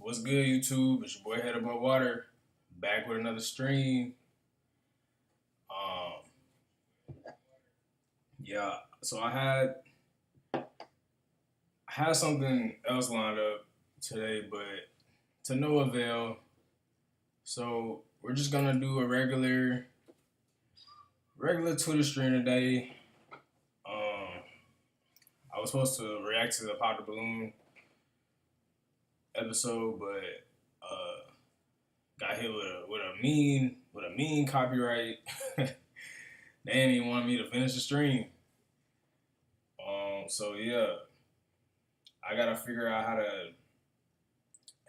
What's good, YouTube? It's your boy Head Above Water, back with another stream. Um, yeah, so I had something else lined up today, but to no avail. So we're just gonna do a regular Twitter stream today. Um, I was supposed to react to the Pop the Balloon episode, but got hit with a mean copyright. They didn't even want me to finish the stream. So yeah, I gotta figure out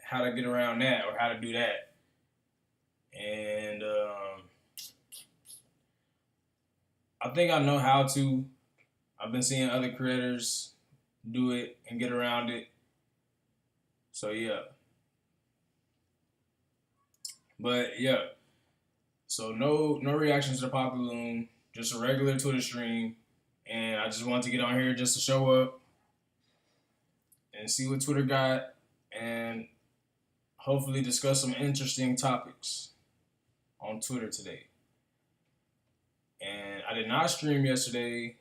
how to get around that or how to do that. And I think I know how to. I've been seeing other creators do it and get around it. So yeah, but yeah. So no reactions to the Pop Balloon, just a regular Twitter stream. And I just wanted to get on here just to show up and see what Twitter got and hopefully discuss some interesting topics on Twitter today. And I did not stream yesterday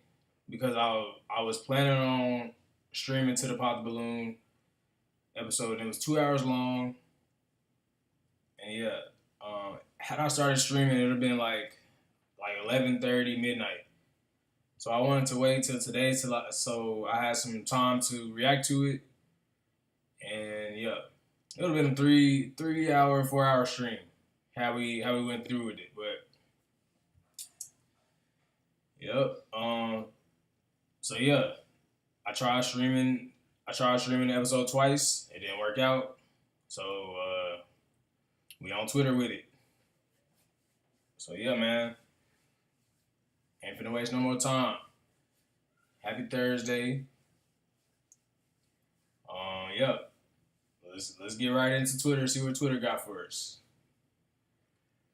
because I was planning on streaming to the Pop the Balloon episode, and it was 2 hours long. And yeah, had I started streaming, it would have been like 11:30 midnight. So I wanted to wait till today so I had some time to react to it. And yeah, it would have been a 3 hour, 4 hour stream how we went through with it. But yep. So yeah, I tried streaming. The episode twice. It didn't work out. So we on Twitter with it. So yeah, man. Ain't finna waste no more time. Happy Thursday. Yeah. Let's get right into Twitter. See what Twitter got for us.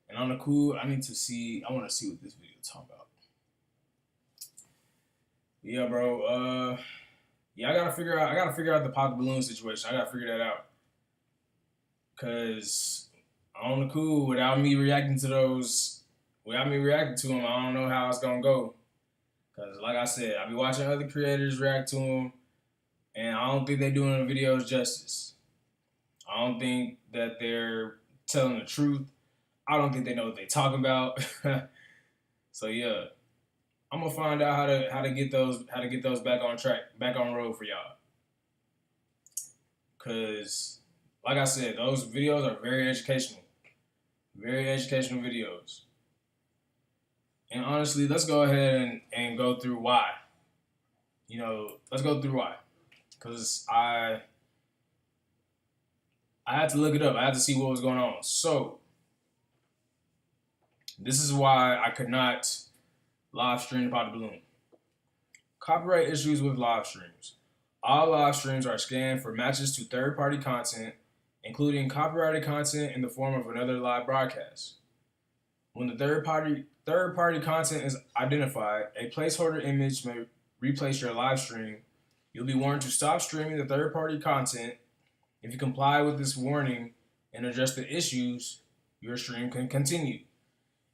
And on the cool, I want to see what this video is talking about. Yeah, bro. Yeah, I gotta figure out the Pop the Balloon situation. I gotta figure that out. Cause on the cool, without me reacting to them, I don't know how it's gonna go. Cause like I said, I be watching other creators react to them, and I don't think they're doing the videos justice. I don't think that they're telling the truth. I don't think they know what they're talking about. So yeah, I'm gonna find out how to get those back on track, back on road for y'all. Cause like I said, those videos are very educational videos. And honestly, let's go ahead and go through why. Let's go through why. Cause I had to look it up. I had to see what was going on. So this is why I could not live stream Pop the Balloon. Copyright issues with live streams. All live streams are scanned for matches to third-party content, including copyrighted content in the form of another live broadcast. When the third-party content is identified, a placeholder image may replace your live stream. You'll be warned to stop streaming the third-party content. If you comply with this warning and address the issues, your stream can continue.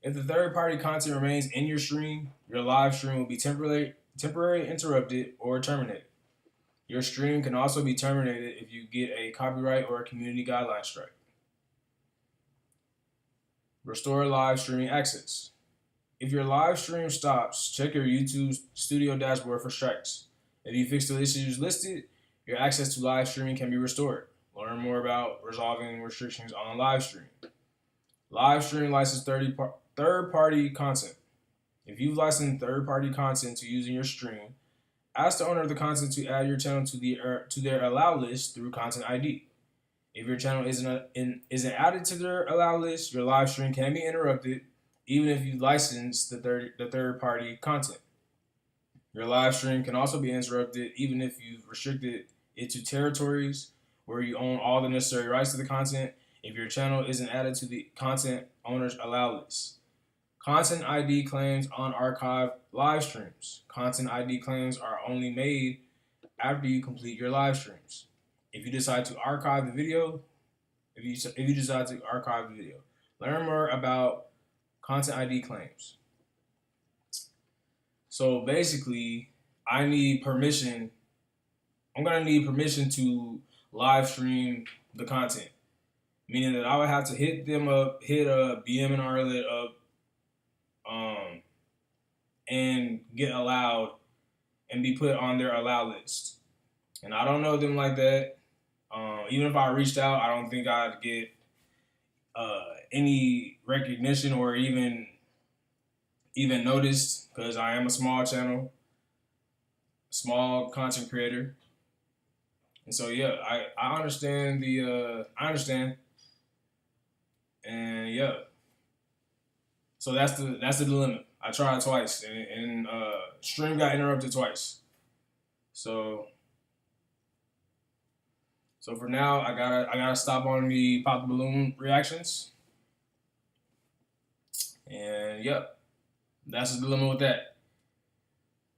If the third-party content remains in your stream, your live stream will be temporarily interrupted or terminated. Your stream can also be terminated if you get a copyright or a community guideline strike. Restore live streaming access. If your live stream stops, check your YouTube Studio dashboard for strikes. If you fix the issues listed, your access to live streaming can be restored. Learn more about resolving restrictions on live stream. Live stream license third-party content. If you've licensed third-party content to use in your stream, ask the owner of the content to add your channel to their allow list through Content ID. If your channel isn't added to their allow list, your live stream can be interrupted, even if you license the third-party content. Your live stream can also be interrupted, even if you've restricted it to territories where you own all the necessary rights to the content. If your channel isn't added to the content owner's allow list. Content ID claims on archive live streams. Content ID claims are only made after you complete your live streams. If you decide to archive the video, if you decide to archive the video. Learn more about content ID claims. So basically, I need permission. I'm gonna need permission to live stream the content, meaning that I would have to hit them up, hit BM and Arlet up, and get allowed and be put on their allow list. And I don't know them like that. Even if I reached out, I don't think I'd get any recognition or even noticed, because I am a small channel, small content creator. And so yeah, I understand I understand. And yeah. So that's the dilemma. I tried twice and stream got interrupted twice. So for now I gotta stop on the pop the balloon reactions. And yeah, that's the dilemma with that.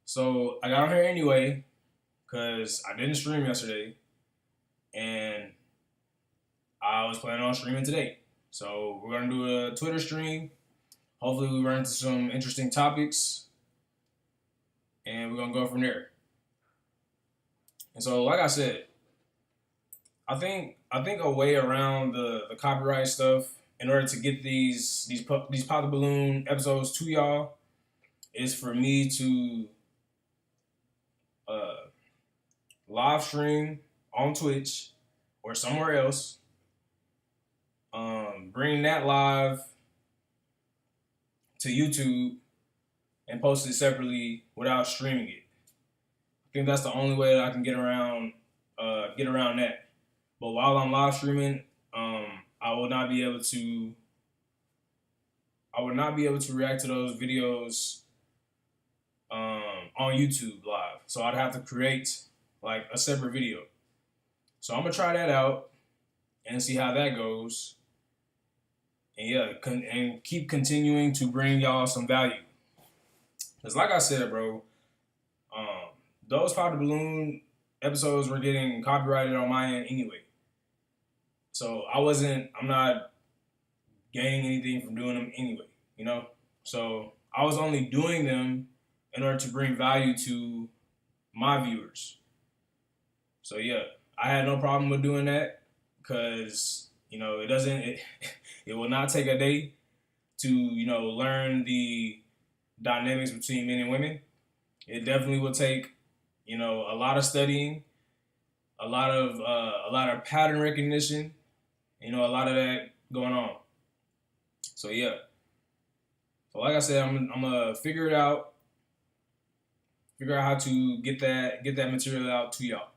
So I got on here anyway because I didn't stream yesterday, and I was planning on streaming today. So we're gonna do a Twitter stream. Hopefully we run into some interesting topics, and we're gonna go from there. And so, like I said, I think a way around the copyright stuff in order to get these pop the balloon episodes to y'all is for me to live stream on Twitch or somewhere else, bring that live to YouTube and post it separately without streaming it. I think that's the only way that I can get around that. But while I'm live streaming, I will not be able to react to those videos on YouTube live. So I'd have to create like a separate video. So I'm gonna try that out and see how that goes. And yeah, and keep continuing to bring y'all some value. Cause like I said, bro, those Pop the Balloon episodes were getting copyrighted on my end anyway. So I'm not gaining anything from doing them anyway, you know? So I was only doing them in order to bring value to my viewers. So yeah, I had no problem with doing that because, you know, it will not take a day to, you know, learn the dynamics between men and women. It definitely will take, you know, a lot of studying, a lot of pattern recognition, you know, a lot of that going on. So yeah. So like I said, I'm gonna figure out how to get that material out to y'all.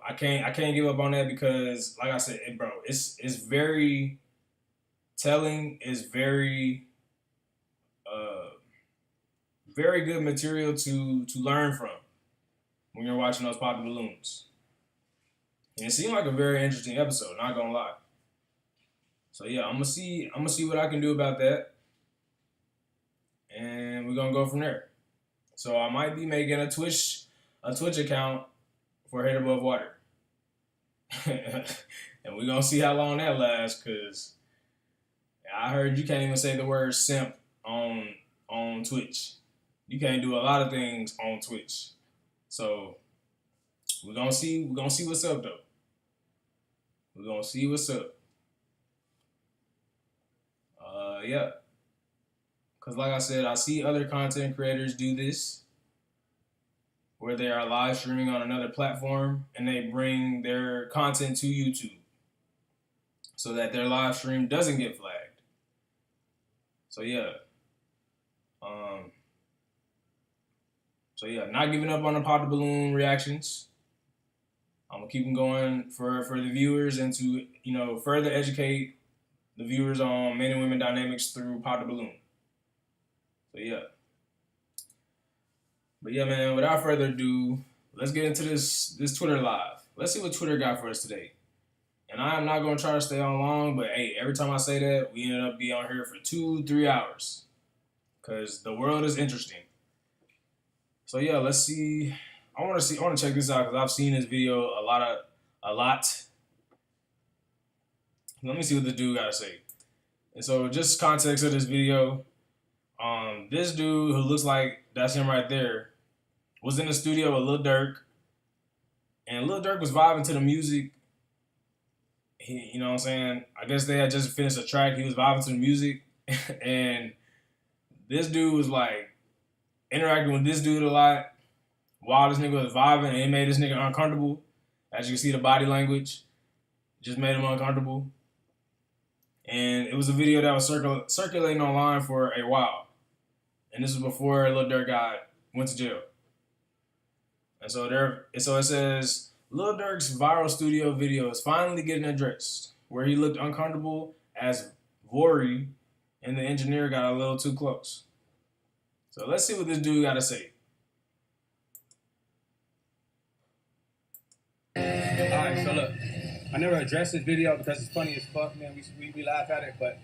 I can't give up on that because, like I said, bro, it's very telling. It's very very good material to learn from when you're watching those Pop the Balloons. And it seemed like a very interesting episode, not gonna lie. So yeah, I'm gonna see what I can do about that, and we're gonna go from there. So I might be making a Twitch account for Head Above Water. And we're gonna see how long that lasts, cause I heard you can't even say the word simp on Twitch. You can't do a lot of things on Twitch. So we're gonna see what's up though. We're gonna see what's up. Yeah. Cause like I said, I see other content creators do this, where they are live streaming on another platform and they bring their content to YouTube so that their live stream doesn't get flagged. So yeah. So yeah, not giving up on the Pop the Balloon reactions. I'm gonna keep them going for the viewers and to, you know, further educate the viewers on men and women dynamics through Pop the Balloon. So yeah. But yeah, man, without further ado, let's get into this Twitter live. Let's see what Twitter got for us today. And I'm not gonna try to stay on long, but hey, every time I say that, we end up being on here for 2-3 hours. Cause the world is interesting. So yeah, let's see. I wanna check this out because I've seen this video a lot. Let me see what this dude got to say. And so, just context of this video. This dude who looks like that's him right there was in the studio with Lil Durk, and Lil Durk was vibing to the music. You know what I'm saying? I guess they had just finished a track. He was vibing to the music, and this dude was like interacting with this dude a lot while this nigga was vibing, and it made this nigga uncomfortable. As you can see, the body language just made him uncomfortable. And it was a video that was circulating online for a while. And this was before Lil Durk went to jail. And so it says Lil Durk's viral studio video is finally getting addressed, where he looked uncomfortable as Vory and the engineer got a little too close. So let's see what this dude got to say. Alright, so look, I never addressed this video because it's funny as fuck, man. We laugh at it, but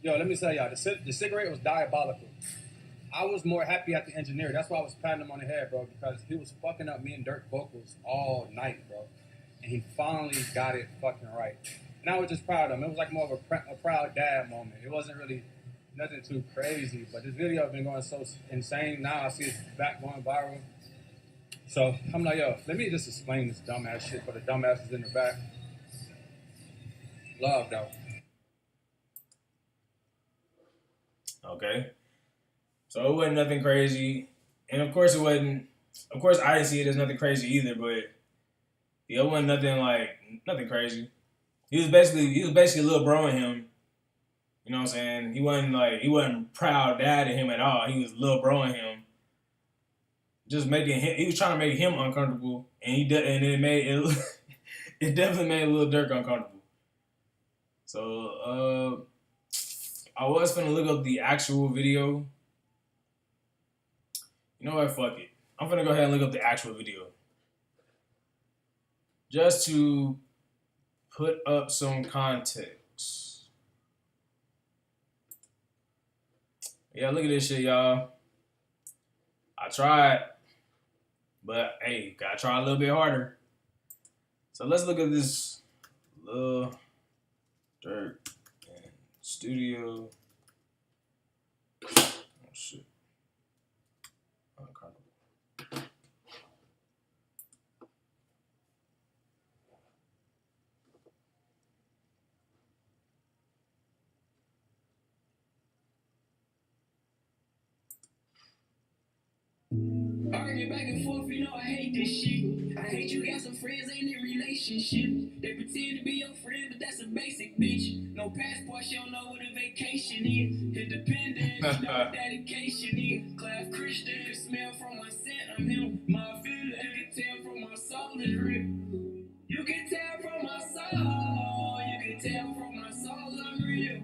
yo, let me tell y'all, the cigarette was diabolical. I was more happy at the engineer. That's why I was patting him on the head, bro, because he was fucking up me and Durk vocals all night, bro. And he finally got it fucking right. And I was just proud of him. It was like more of a proud dad moment. It wasn't really nothing too crazy, but this video has been going so insane. Now I see it's back going viral. So I'm like, yo, let me just explain this dumbass shit for the dumbasses in the back. Love, though. Okay. So it wasn't nothing crazy. And of course it wasn't, of course I didn't see it as nothing crazy either, but it wasn't nothing crazy. He was basically little broing him. You know what I'm saying? He wasn't proud dad of him at all. He was little broing him. Just he was trying to make him uncomfortable, and it definitely made Lil Durk uncomfortable. So I was finna look up the actual video. You know what? Fuck it. I'm finna go ahead and look up the actual video, just to put up some context. Yeah, look at this shit, y'all. I tried. But hey, gotta try a little bit harder. So let's look at this Lil Durk and studio. Oh shit. Uncomfortable. Arguing back and forth, you know I hate this shit. I hate you got some friends ain't in relationship. They pretend to be your friend, but that's a basic bitch. No passport, she don't know what a vacation is. Independent, she know what dedication is. Class Christian, you smell from my scent, I'm him. My feeling, you can tell from my soul is real. You can tell from my soul, you can tell from my soul I'm real.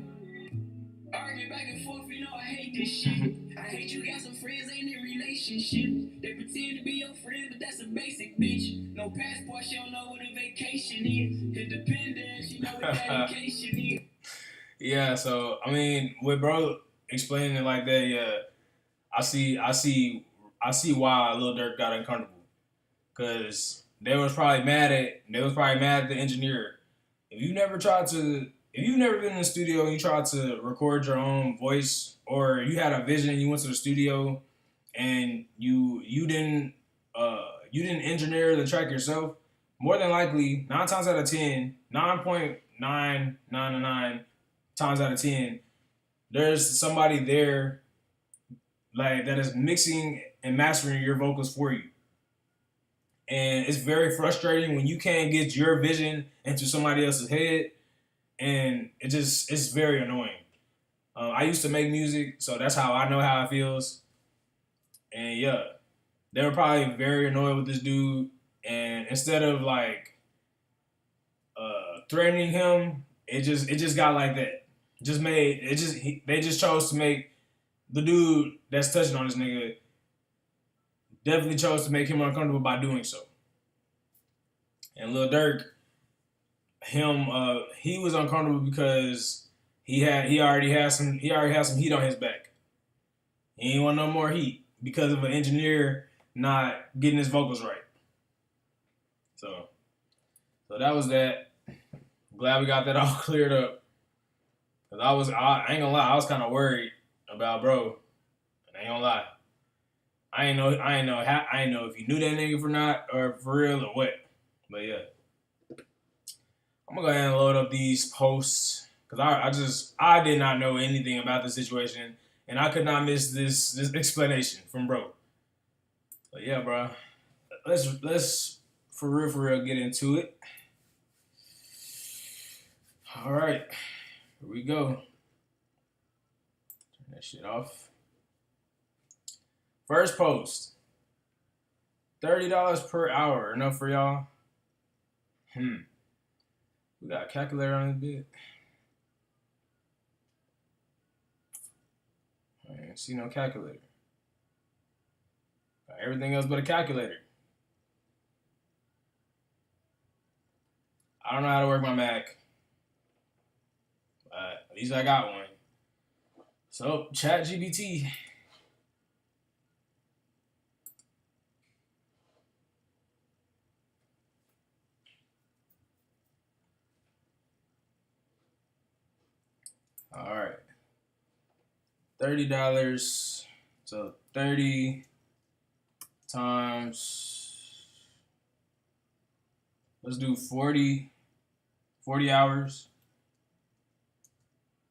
Arguing back and forth, you know I hate this shit. I hate you got some friends ain't in relationship. They pretend to be your friend, but that's a basic bitch. No passport, she don't know what a vacation is. Independent, she know what dedication is. Yeah, so I mean, with bro explaining it like that, yeah, I see why Lil Durk got uncomfortable, cause they was probably mad at the engineer. If you've never been in the studio and you tried to record your own voice, or you had a vision and you went to the studio and you didn't engineer the track yourself, more than likely 9 times out of 10, 9.999 times out of 10, there's somebody there like that is mixing and mastering your vocals for you. And it's very frustrating when you can't get your vision into somebody else's head, and it's very annoying. I used to make music, so that's how I know how it feels. And yeah, they were probably very annoyed with this dude, and instead of like threatening him, it just got like that. They just chose to make the dude that's touching on this nigga definitely chose to make him uncomfortable by doing so. And Lil Durk, he was uncomfortable because he already had some heat on his back. He ain't want no more heat because of an engineer not getting his vocals right. So that was that. glad we got that all cleared up. Cause I ain't gonna lie, I was kind of worried about bro. I ain't gonna lie. I ain't know if you knew that nigga for not or for real or what. But yeah, I'm gonna go ahead and load up these posts because I did not know anything about the situation and I could not miss this explanation from bro. But yeah, bro, let's for real get into it. All right, here we go. Turn that shit off. First post. $30 per hour. Enough for y'all? We got a calculator on this bit. I ain't see no calculator. Got everything else but a calculator. I don't know how to work my Mac. But at least I got one. So, ChatGPT. All right. $30. So 30 times, let's do 40 hours.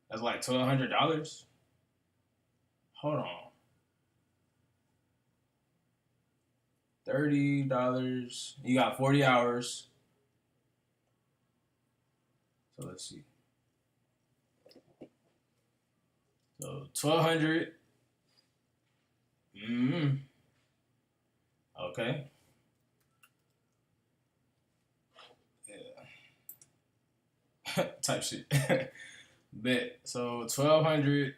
That's like $1,200. Hold on. $30. You got 40 hours. So let's see. So 1,200. Okay. Yeah. Type shit. Bet. So 1,200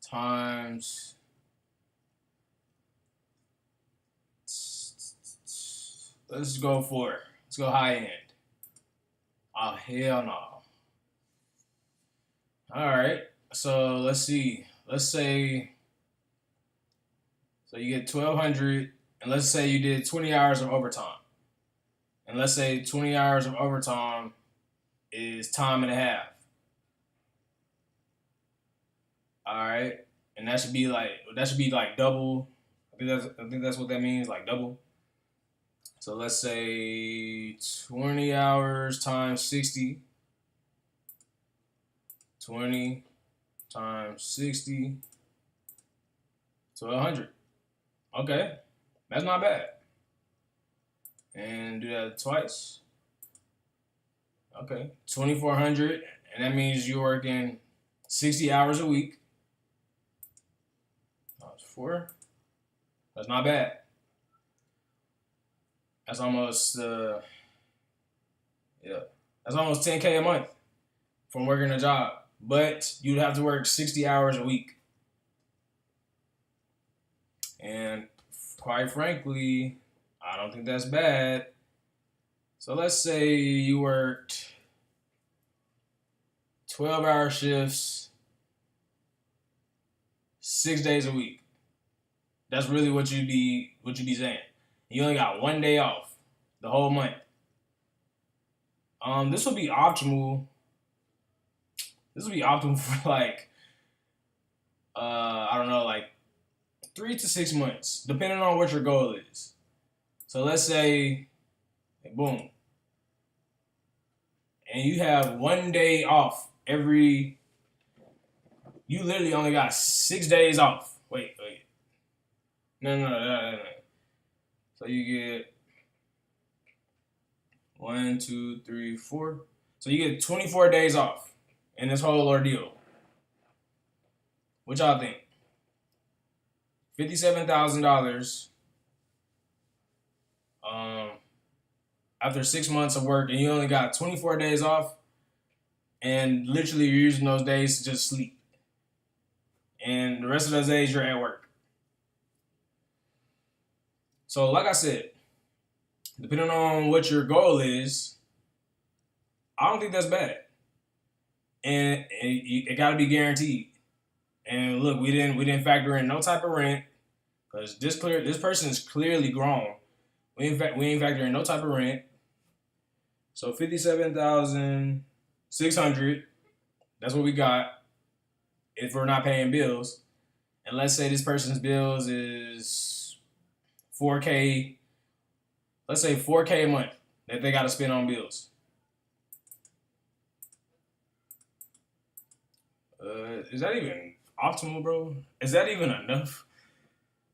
times. Let's go high end. Oh, hell no. All right. So let's see. Let's say, so you get 1,200, and let's say you did 20 hours of overtime. And let's say 20 hours of overtime is time and a half. All right. And that should be like double. I think that's what that means, like double. So let's say 20 hours times 60. 20 times 60. 1,200. Okay. That's not bad. And do that twice. Okay. 2,400. And that means you're working 60 hours a week. Times 4. That's not bad. That's almost that's almost 10K a month from working a job. But you'd have to work 60 hours a week. And quite frankly, I don't think that's bad. So let's say you worked 12-hour shifts, 6 days a week. That's really what you'd be saying. You only got 1 day off the whole month. This would be optimal. This would be optimal for like, I don't know, like 3 to 6 months, depending on what your goal is. So let's say, boom, and you have 1 day off you literally only got 6 days off. Wait. No. So you get 1, 2, 3, 4. So you get 24 days off in this whole ordeal. What y'all think? $57,000 after 6 months of work, and you only got 24 days off, and literally you're using those days to just sleep. And the rest of those days you're at work. So like I said, depending on what your goal is, I don't think that's bad. And it got to be guaranteed. And look, we didn't factor in no type of rent, because this person is clearly grown. We ain't factor in no type of rent. So 57,600. That's what we got if we're not paying bills. And let's say this person's bills is 4K. Let's say 4K a month that they got to spend on bills. Is that even optimal, bro? Is that even enough?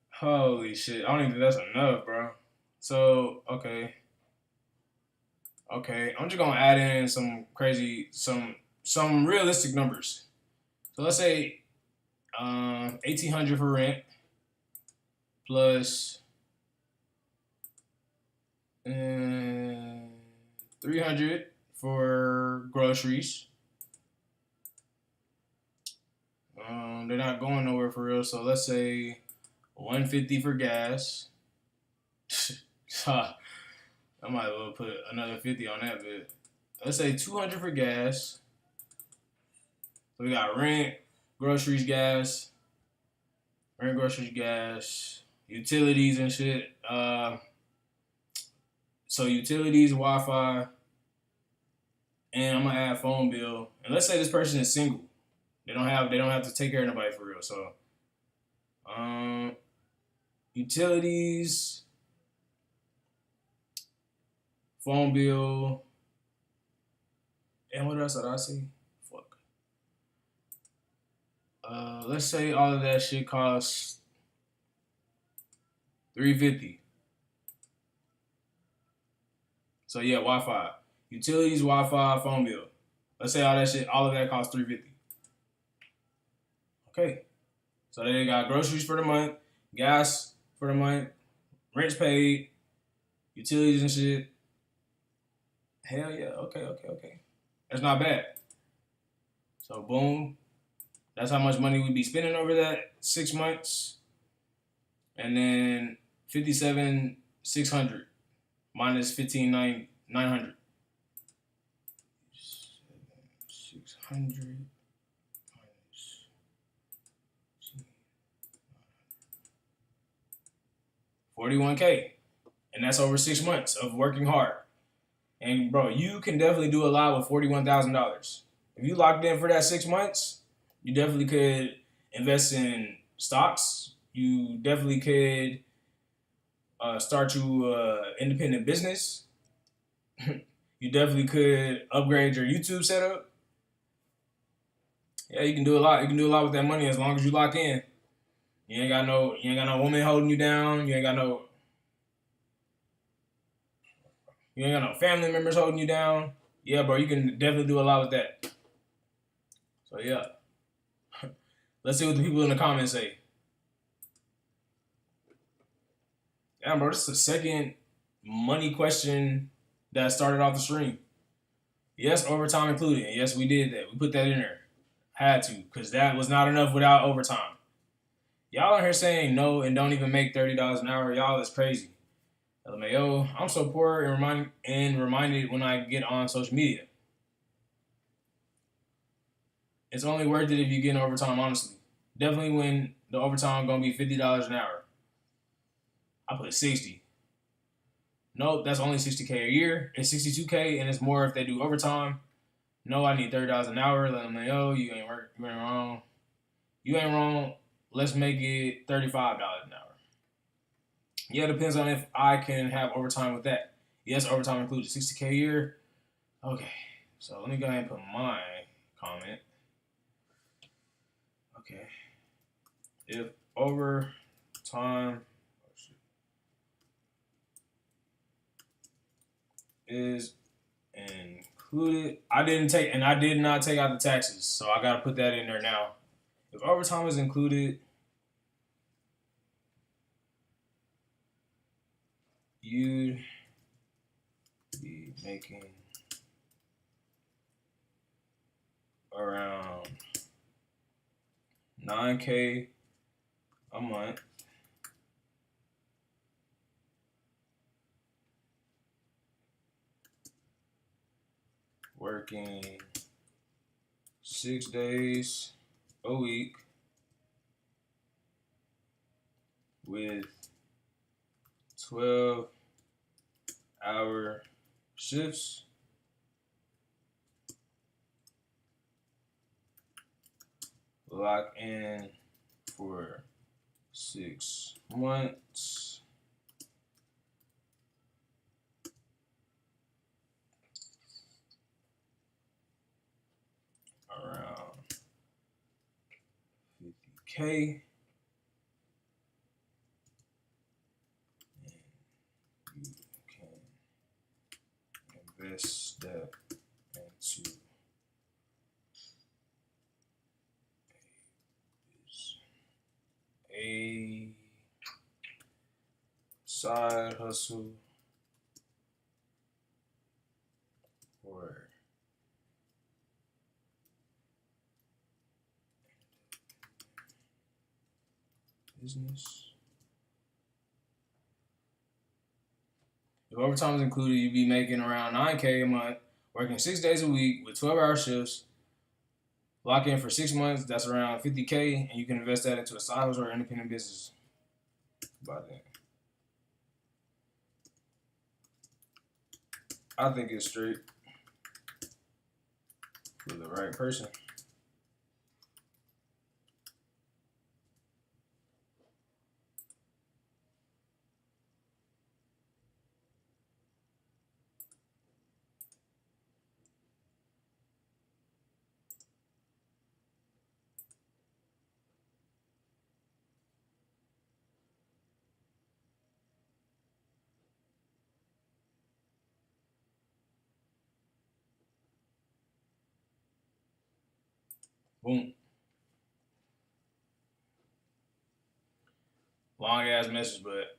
Holy shit. I don't even think that's enough, bro. So, okay. I'm just gonna add in some crazy, some realistic numbers. So let's say 1,800 for rent plus 300 for groceries. They're not going nowhere for real, so let's say 150 for gas. I might as well put another 50 on that bit. Let's say 200 for gas. So we got rent, groceries, gas, utilities and shit. So utilities, Wi-Fi, and I'm gonna add phone bill. And let's say this person is single. They don't have to take care of nobody for real. So, utilities, phone bill, and what else did I say? Fuck. Let's say all of that shit costs $350. So yeah, Wi-Fi, utilities, Wi-Fi, phone bill. Let's say all of that costs $350. Okay, so they got groceries for the month, gas for the month, rent's paid, utilities and shit. Hell yeah, okay. That's not bad. So boom, that's how much money we'd be spending over that 6 months. And then 57,600 minus 15,900. 600 $41K. And that's over 6 months of working hard. And bro, you can definitely do a lot with $41,000. If you locked in for that 6 months, you definitely could invest in stocks. You definitely could start your independent business. You definitely could upgrade your YouTube setup. Yeah, you can do a lot. You can do a lot with that money as long as you lock in. You ain't got no woman holding you down. You ain't got no family members holding you down. Yeah, bro, you can definitely do a lot with that. So yeah. Let's see what the people in the comments say. Damn, bro, this is the second money question that started off the stream. Yes, overtime included. Yes, we did that. We put that in there. Had to, because that was not enough without overtime. Y'all are here saying no and don't even make $30 an hour. Y'all is crazy. LMAO, I'm so poor and reminded when I get on social media. It's only worth it if you get an overtime, honestly. Definitely when the overtime gonna be $50 an hour. I put 60. Nope, that's only 60K a year. It's 62K and it's more if they do overtime. No, I need $30 an hour. Let them know, you ain't wrong. You ain't wrong. Let's make it $35 an hour. Yeah, it depends on if I can have overtime with that. Yes, overtime included 60K a year. Okay, so let me go ahead and put my comment. Okay. If overtime is included, I did not take out the taxes, so I gotta put that in there now. If overtime is included, you'd be making around 9K a month. Working 6 days a week with 12-hour shifts lock in for 6 months. Around 50K. And you can invest that into a side hustle or business. If overtime is included, you'd be making around 9K a month, working 6 days a week with 12-hour shifts. Lock in for 6 months, that's around 50K, and you can invest that into a side hustle or independent business by then. I think it's straight for the right person. Boom. Long ass message, but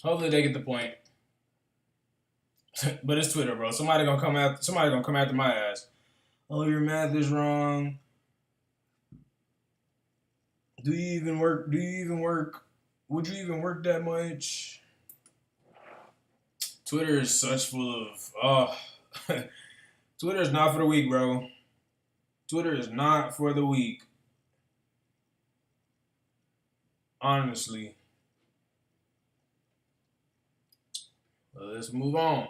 hopefully they get the point. But it's Twitter, bro. Somebody gonna come after my ass. Oh, your math is wrong. Do you even work? Would you even work that much? Twitter is such full of Twitter is not for the weak, bro. Twitter is not for the weak. Honestly. Well, let's move on.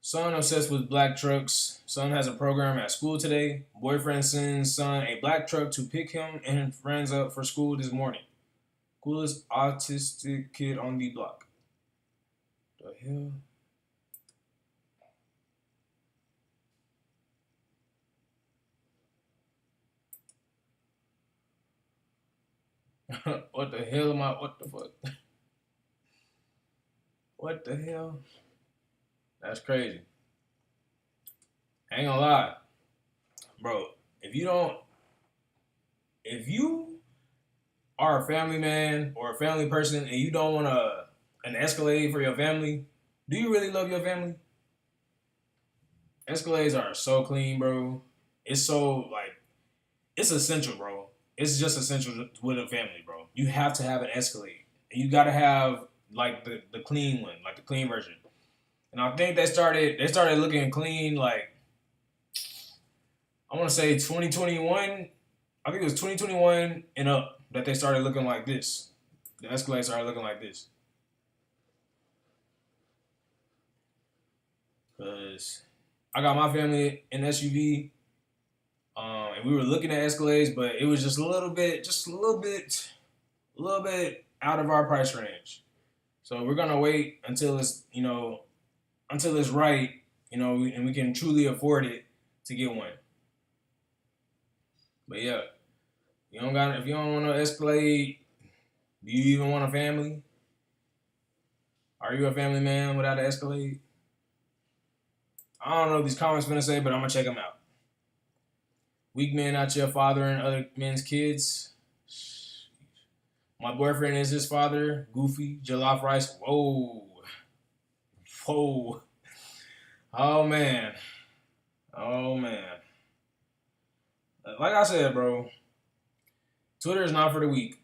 Son obsessed with black trucks. Son has a program at school today. Boyfriend sends son a black truck to pick him and friends up for school this morning. Coolest autistic kid on the block. The hell? What the hell am I? What the fuck? What the hell? That's crazy. I ain't gonna lie. Bro, if you are a family man or a family person and you don't want an Escalade for your family, do you really love your family? Escalades are so clean, bro. It's so, like, it's essential, bro. It's just essential with a family, bro. You have to have an Escalade. And you gotta have, like, the clean one, like the clean version. And I think they started looking clean, like, I want to say 2021. I think it was 2021 and up that they started looking like this. The Escalade started looking like this. Because I got my family in SUV, and we were looking at Escalades, but it was just a little bit out of our price range. So we're gonna wait until it's right, and we can truly afford it to get one. But yeah, if you don't want to Escalade, do you even want a family? Are you a family man without an Escalade? I don't know what these comments gonna say, but I'm gonna check them out. Weak men out here fathering other men's kids. My boyfriend is his father. Goofy, jollof rice. Whoa. Oh man. Like I said, bro, Twitter is not for the weak.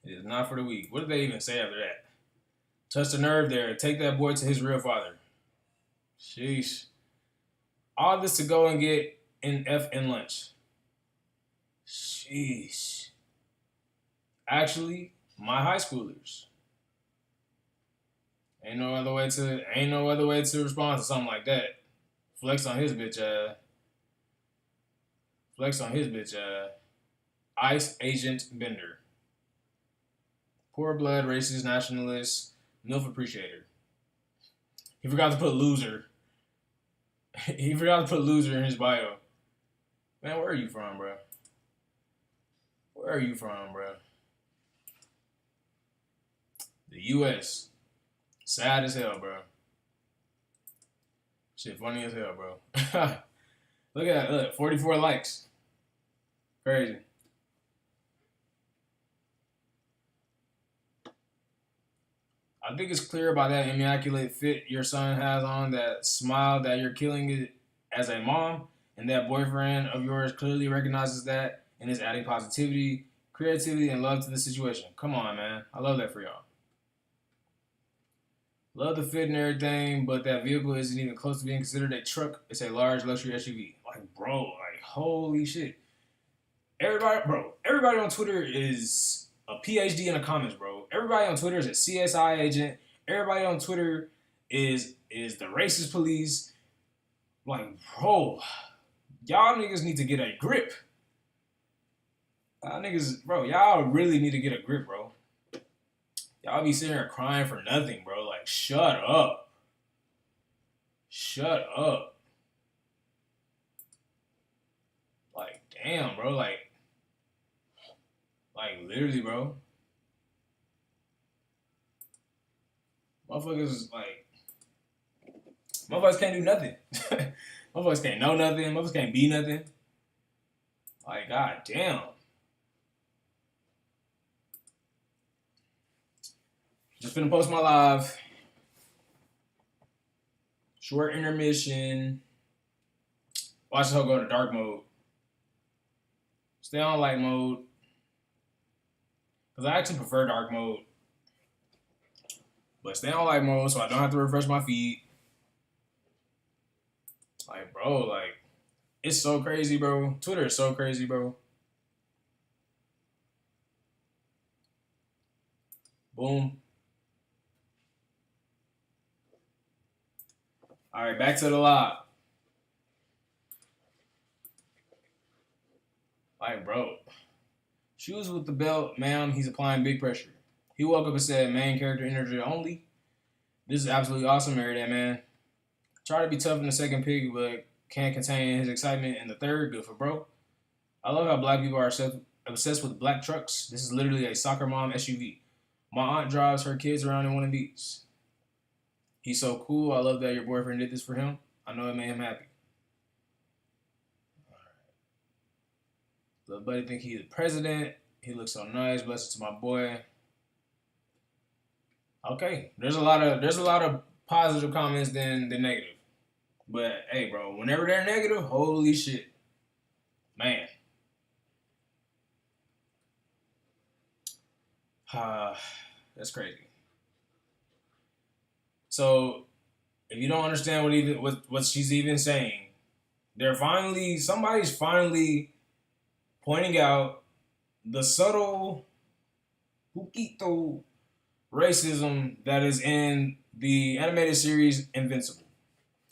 It is not for the weak. What did they even say after that? Touch the nerve there. Take that boy to his real father. Sheesh. All this to go and get an F in lunch. Sheesh. Actually, my high schoolers. Ain't no other way to respond to something like that. Flex on his bitch ass. Flex on his bitch ass. ICE agent Bender. Poor blood, racist, nationalist, MILF appreciator. He forgot to put loser. He forgot to put loser in his bio. Man, where are you from, bro? Where are you from, bro? The U.S. Sad as hell, bro. Shit funny as hell, bro. Look at that. Look, 44 likes. Crazy. I think it's clear by that immaculate fit your son has on, that smile, that you're killing it as a mom, and that boyfriend of yours clearly recognizes that and is adding positivity, creativity, and love to the situation. Come on, man. I love that for y'all. Love the fit and everything, but that vehicle isn't even close to being considered a truck. It's a large luxury SUV. Like, bro, like, holy shit. Everybody on Twitter is a PhD in the comments, bro. Everybody on Twitter is a CSI agent. Everybody on Twitter is the racist police. Like, bro, y'all niggas need to get a grip. Y'all really need to get a grip, bro. Y'all be sitting here crying for nothing, bro. Like, shut up. Shut up. Like, damn, bro. Like, literally, bro. Motherfuckers can't do nothing. Motherfuckers can't know nothing. Motherfuckers can't be nothing. Like, god damn. Just finna post my live. Short intermission. Watch the hoe go to dark mode. Stay on light mode. Because I actually prefer dark mode. But stay on light mode so I don't have to refresh my feed. Like, bro, like, it's so crazy, bro. Twitter is so crazy, bro. Boom. All right, back to the live. Like, bro. Shoes with the belt, ma'am. He's applying big pressure. He woke up and said, main character energy only. This is absolutely awesome, marry that man. Try to be tough in the second pick, but can't contain his excitement in the third. Good for bro. I love how black people are obsessed with black trucks. This is literally a soccer mom SUV. My aunt drives her kids around in one of these. He's so cool. I love that your boyfriend did this for him. I know it made him happy. Little buddy think he's the president. He looks so nice. Blessed to my boy. Okay, there's a lot of positive comments than negative. But hey, bro, whenever they're negative, holy shit, man. That's crazy. So, if you don't understand what she's even saying, somebody's finally pointing out the subtle poquito racism that is in the animated series Invincible.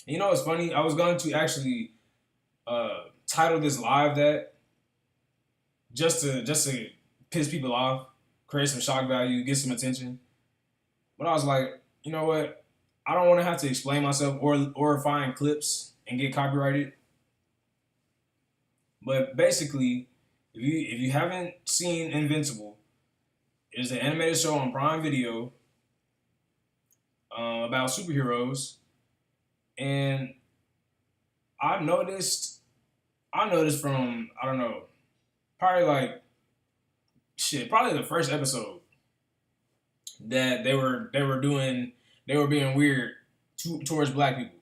You know what's funny? I was going to actually title this live that just to piss people off, create some shock value, get some attention. But I was like, you know what? I don't want to have to explain myself or find clips and get copyrighted. But basically, if you haven't seen Invincible, it's an animated show on Prime Video about superheroes, and I noticed from, I don't know, probably the first episode that they were being weird towards black people.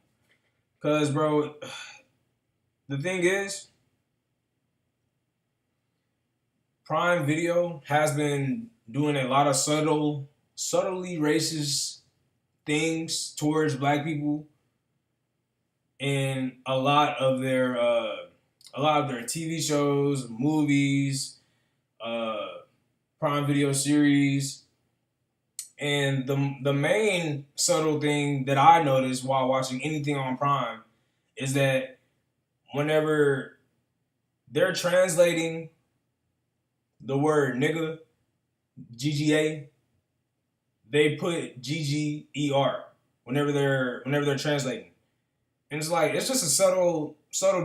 Cause bro, the thing is, Prime Video has been doing a lot of subtly racist things towards black people in a lot of their TV shows, movies, Prime Video series, And the main subtle thing that I noticed while watching anything on Prime is that whenever they're translating the word nigga, GGA, they put GGER whenever they're translating. And it's like it's just a subtle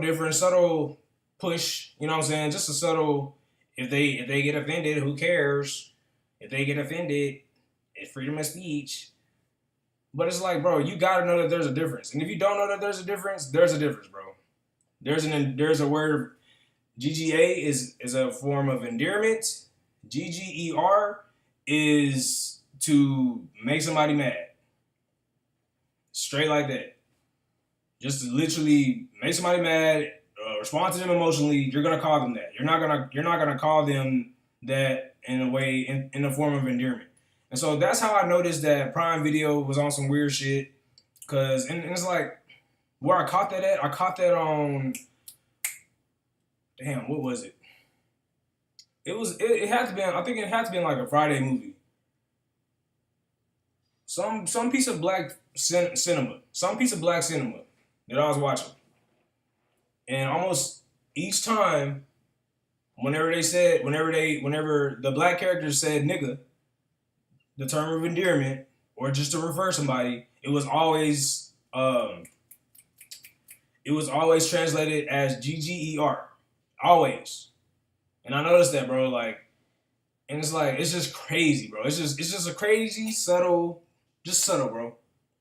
difference, subtle push, you know what I'm saying? Just a subtle if they get offended, who cares? If they get offended, it's freedom of speech. But it's like, bro, you gotta know that there's a difference. And if you don't know that there's a difference, bro. There's a word. GGA is a form of endearment. GGER is to make somebody mad. Straight like that. Just to literally make somebody mad, respond to them emotionally. You're gonna call them that. You're not gonna call them that in a way in the form of endearment. And so that's how I noticed that Prime Video was on some weird shit. And it's like where I caught that at. I caught that on. Damn, what was it? It had to be. I think it had to be like a Friday movie. Some piece of black cinema. Some piece of black cinema that I was watching. And almost each time, whenever the black characters said nigga, the term of endearment, or just to refer somebody, it was always translated as GGER. Always. And I noticed that, bro, like, and it's like, it's just crazy, bro. It's just a crazy, subtle, bro.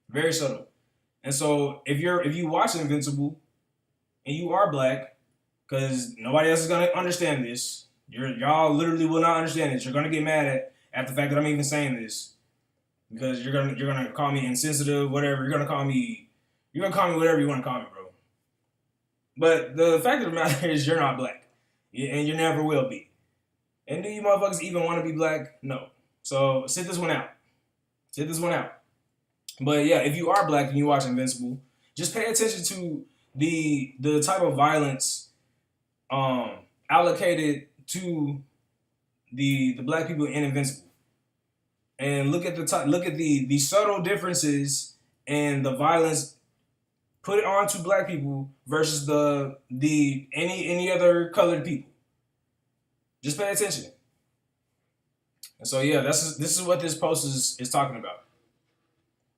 Very subtle. And so if you watch Invincible and you are black, because nobody else is gonna understand this, y'all literally will not understand this. You're gonna get mad at the fact that I'm even saying this. Because you're gonna call me insensitive, whatever. You're gonna call me whatever you want to call me, bro. But the fact of the matter is you're not black. And you never will be. And do you motherfuckers even want to be black? No. So sit this one out. But yeah, if you are black and you watch Invincible, just pay attention to the type of violence allocated to the black people in Invincible. And look at the subtle differences and the violence put it on to black people versus any other colored people. Just pay attention. And so yeah, this is what this post is talking about.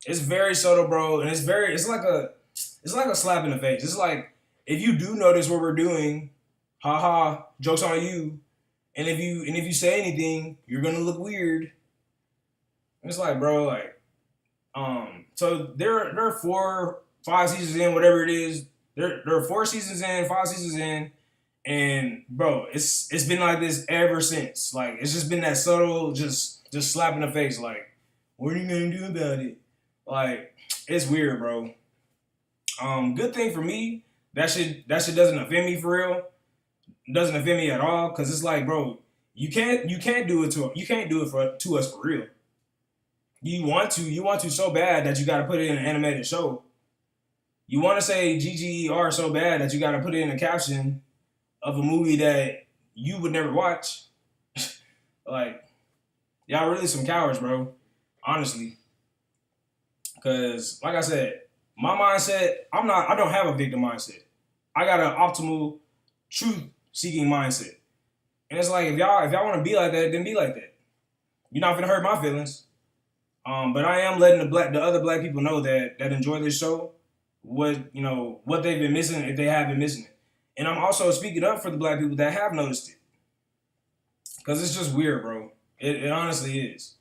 It's very subtle, bro, and it's like a slap in the face. It's like if you do notice what we're doing, haha, joke's on you. And if you say anything, you're gonna look weird. And it's like, bro, like, so there are 5 seasons in, whatever it is. There are 4 seasons in, 5 seasons in, and bro, it's been like this ever since. Like it's just been that subtle, just slap in the face. Like, what are you gonna do about it? Like, it's weird, bro. Good thing for me, that shit doesn't offend me for real. It doesn't offend me at all, cause it's like, bro, you can't do it to us for real. You want to so bad that you got to put it in an animated show. You want to say GGER so bad that you got to put it in a caption of a movie that you would never watch. Like, y'all really some cowards, bro. Honestly. Because, like I said, my mindset, I don't have a victim mindset. I got an optimal, truth-seeking mindset. And it's like, if y'all want to be like that, then be like that. You're not gonna hurt my feelings. But I am letting the other black people know that enjoy this show, what they've been missing, if they have been missing it. And I'm also speaking up for the black people that have noticed it. Because it's just weird, bro. It honestly is.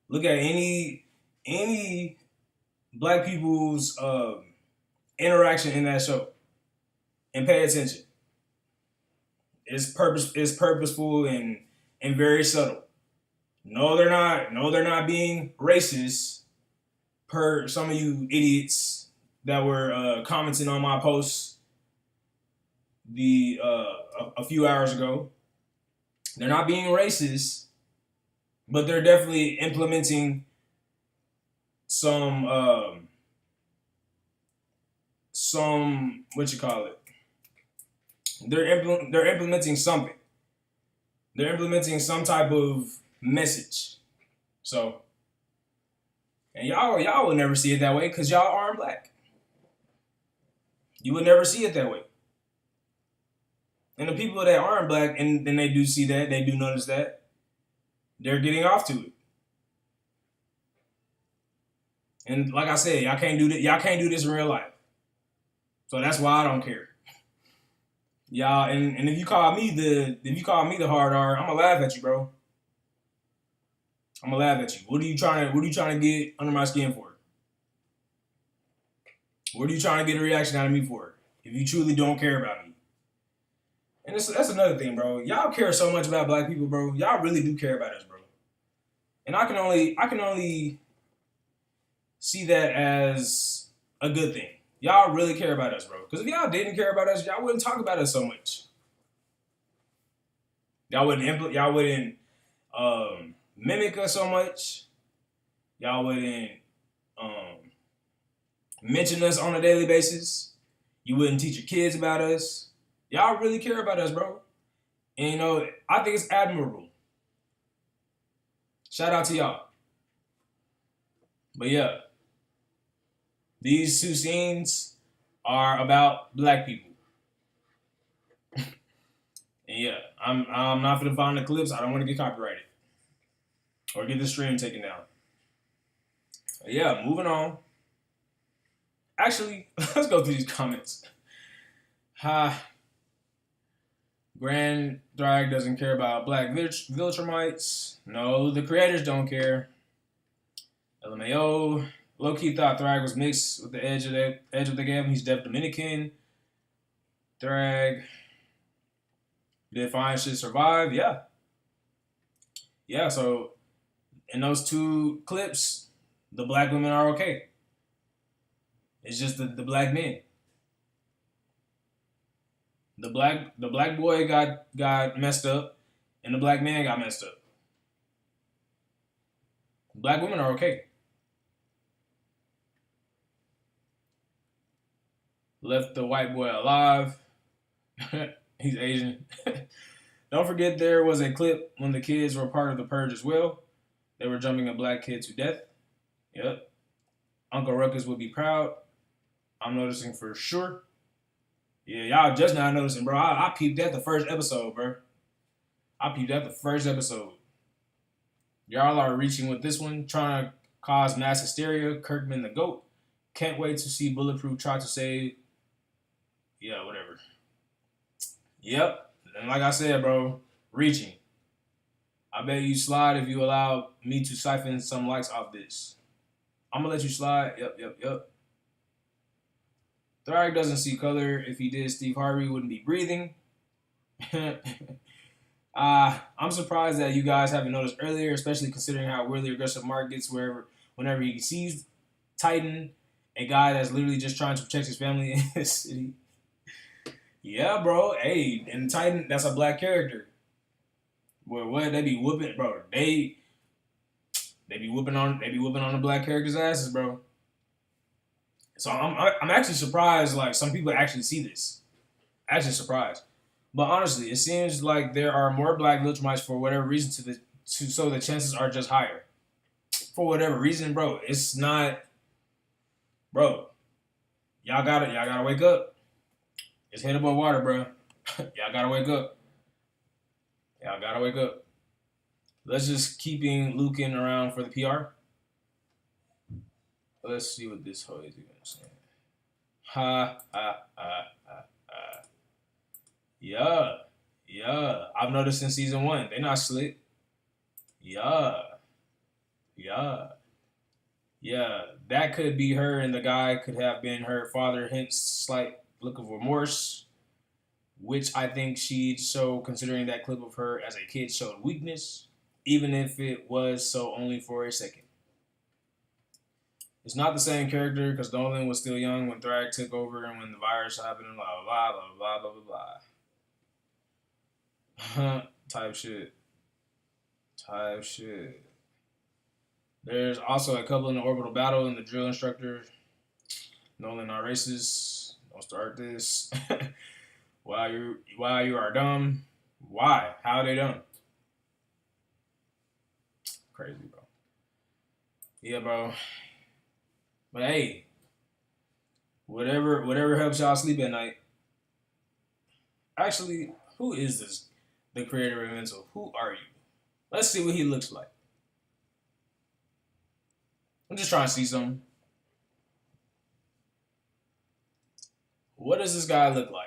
Look at any black people's interaction in that show and pay attention. It's purposeful and very subtle. No, they're not being racist, per some of you idiots that were commenting on my posts a few hours ago. They're not being racist, but they're definitely implementing some what you call it. They're implementing something. They're implementing some type of message. So And y'all will never see it that way because y'all aren't black. You would never see it that way. And the people that aren't black and then they do see that, they do notice that, they're getting off to it. And like I said, y'all can't do that. Y'all can't do this in real life. So that's why I don't care. Y'all, and if you call me the hard R, I'm gonna laugh at you, bro. I'm gonna laugh at you. What are you trying to get under my skin for? What are you trying to get a reaction out of me for? If you truly don't care about me. And that's another thing, bro. Y'all care so much about black people, bro. Y'all really do care about us, bro. And I can only see that as a good thing. Y'all really care about us, bro. Because if y'all didn't care about us, y'all wouldn't talk about us so much. Y'all wouldn't mimic us so much. Y'all wouldn't mention us on a daily basis. You wouldn't teach your kids about us. Y'all really care about us, bro. And, you know, I think it's admirable. Shout out to y'all. But, yeah. These two scenes are about black people. And, yeah, I'm not going to find the clips. I don't want to get copyrighted. Or get the stream taken down. But, yeah, moving on. Actually, let's go through these comments. Grand Drag doesn't care about black Viltrumites. No, the creators don't care. LMAO. Low-key thought Thrag was mixed with the edge of the game. He's deaf Dominican. Thrag. Did fine shit survive? Yeah. Yeah, so in those two clips, the black women are okay. It's just the black men. The black boy got messed up, and the black man got messed up. Black women are okay. Left the white boy alive. He's Asian. Don't forget there was a clip when the kids were part of the purge as well. They were jumping a black kid to death. Yep. Uncle Ruckus would be proud. I'm noticing for sure. Yeah, y'all just now noticing, bro. I peeped at the first episode, bro. Y'all are reaching with this one, trying to cause mass hysteria. Kirkman the GOAT. Can't wait to see Bulletproof try to say, yeah, whatever. Yep. And like I said, bro, reaching. I bet you slide if you allow me to siphon some likes off this. I'm going to let you slide. Yep. Thrag doesn't see color. If he did, Steve Harvey wouldn't be breathing. I'm surprised that you guys haven't noticed earlier, especially considering how really aggressive Mark gets whenever he sees Titan, a guy that's literally just trying to protect his family in his city. Yeah, bro. Hey, and Titan, that's a black character. Well, what they be whooping, bro? They be whooping on the black characters' asses, bro. So I'm actually surprised. Like some people actually see this. Actually surprised. But honestly, it seems like there are more black Viltrumites for whatever reason so the chances are just higher. For whatever reason, bro. It's not, bro. Y'all gotta wake up. It's head above water, bro. Y'all gotta wake up. Let's just keeping Lucan around for the PR. Let's see what this hoe is even saying. Yeah. I've noticed in season 1, they're not slick. Yeah. That could be her, and the guy could have been her father, hence slight look of remorse, which I think she'd show, considering that clip of her as a kid showed weakness, even if it was so only for a second. It's not the same character because Dolan was still young when Thrag took over and when the virus happened and blah, blah, blah, blah, blah, blah. Type shit. There's also a couple in the orbital battle and the drill instructor. Nolan not racist. Don't start this. Why you are dumb. Why? How are they dumb? Crazy, bro. Yeah, bro. But hey, whatever helps y'all sleep at night. Actually, who is this? The creator of Mental. Who are you? Let's see what he looks like. I'm just trying to see something. What does this guy look like?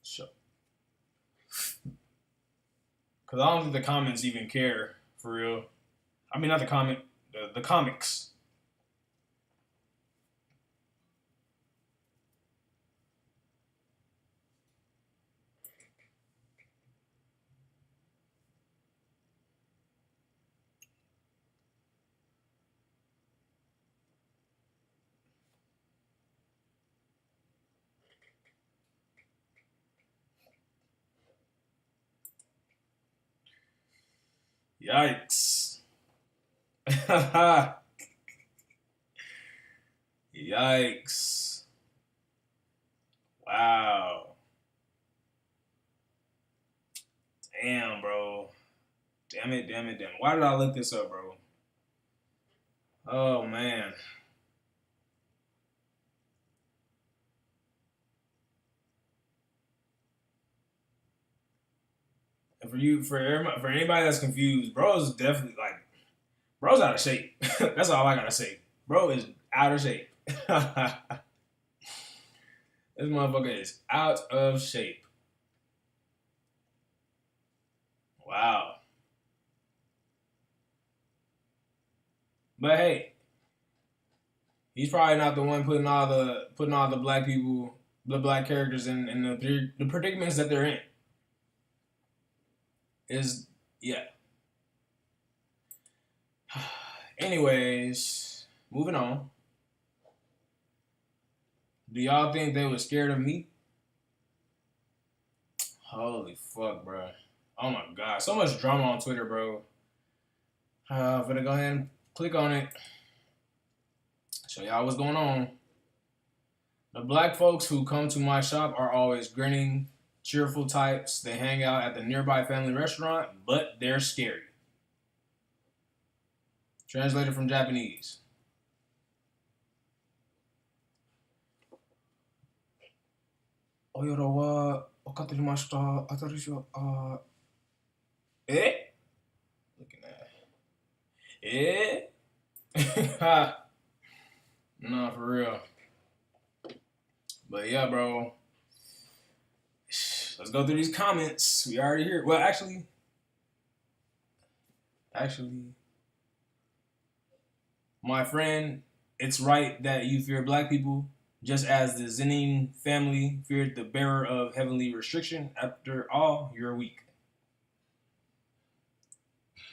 So, because I don't think the comments even care for real. I mean, not the comment, the comics. Yikes. Yikes. Wow. Damn, bro. Damn it. Why did I look this up, bro? Oh, man. And for anybody that's confused, bro is definitely like, bro's out of shape. That's all I gotta say. Bro is out of shape. This motherfucker is out of shape. Wow. But hey, he's probably not the one putting all the black people, the black characters in the predicaments that they're in. Is yeah. Anyways, moving on. Do y'all think they were scared of me? Holy fuck, bro. Oh my god. So much drama on Twitter, bro. I'm gonna go ahead and click on it. Show y'all what's going on. The black folks who come to my shop are always grinning, cheerful types. They hang out at the nearby family restaurant, but they're scary. Translated from Japanese. Oyoro wa wakaterimashita. Atarisho eh? Looking at eh? Nah, for real. But yeah, bro. Let's go through these comments. We already here. Well, actually, my friend, it's right that you fear black people, just as the Zenin family feared the bearer of heavenly restriction. After all, you're weak.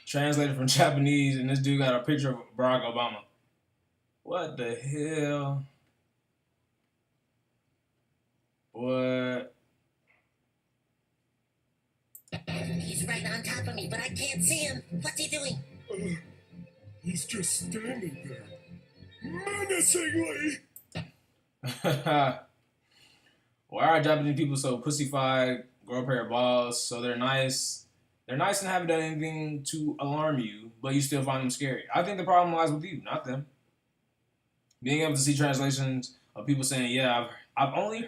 Translated from Japanese, and this dude got a picture of Barack Obama. What the hell? What? He's right on top of me, but I can't see him. What's he doing? He's just standing there, menacingly. Why are Japanese people so pussified, grow a pair of balls, so they're nice? They're nice and haven't done anything to alarm you, but you still find them scary. I think the problem lies with you, not them. Being able to see translations of people saying, yeah, I've only